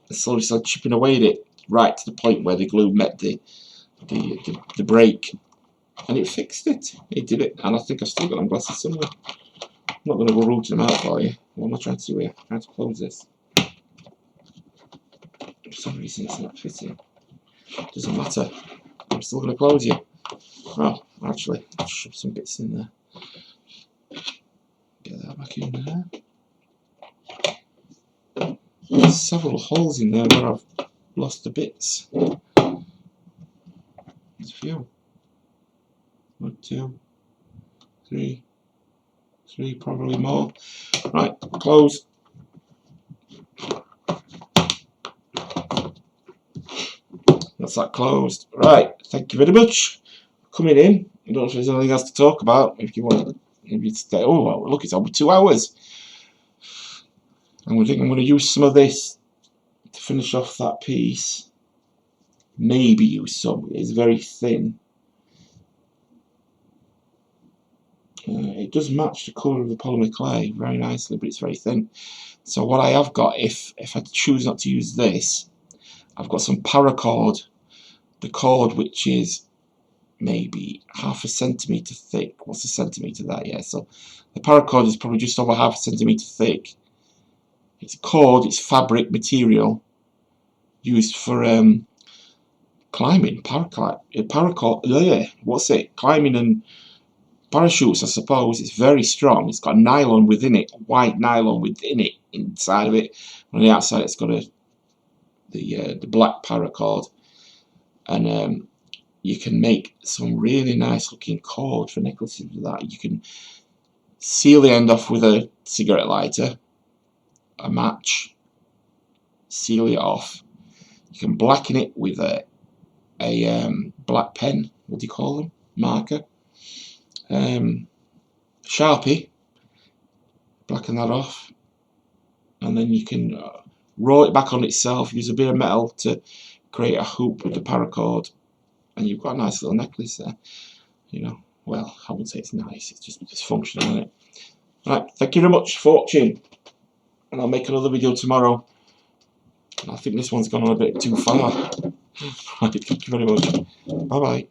and slowly started chipping away at it, right to the point where the glue met the break. And it fixed it. It did it. And I think I've still got them glasses somewhere. I'm not going to go rooting them out for you. What am I trying to do here? I'm trying to close this. For some reason it's not fitting. Doesn't matter. I'm still going to close you. Well, actually, I'll shove some bits in there. Get that back in there. There's several holes in there where I've lost the bits. There's a few. 1, 2, 3, probably more. Right, close. That's that closed. Right, thank you very much for coming in. I don't know if there's anything else to talk about. If you want to maybe stay. Oh, look, it's over 2 hours. I'm going to use some of this to finish off that piece, maybe use some. It's very thin. It does match the colour of the polymer clay very nicely, but it's very thin. So what I have got, if I choose not to use this, I've got some paracord, the cord which is maybe ½ centimetre thick. What's a centimetre that? Yeah, so the paracord is probably just over ½ centimetre thick. It's cord, it's fabric material used for climbing, climbing and parachutes, I suppose. It's very strong. It's got nylon within it, white nylon within it, inside of it. On the outside, it's got the black paracord, and you can make some really nice looking cord for necklaces with that. You can seal the end off with a cigarette lighter, a match, seal it off. You can blacken it with a black pen. What do you call them? Marker. Sharpie. Blacken that off, and then you can roll it back on itself. Use a bit of metal to create a hoop with the paracord, and you've got a nice little necklace there. You know, well, I wouldn't say it's nice. It's functional, isn't it? Right. Thank you very much for watching, and I'll make another video tomorrow. I think this one's gone on a bit too far. Right, thank you very much. Bye bye.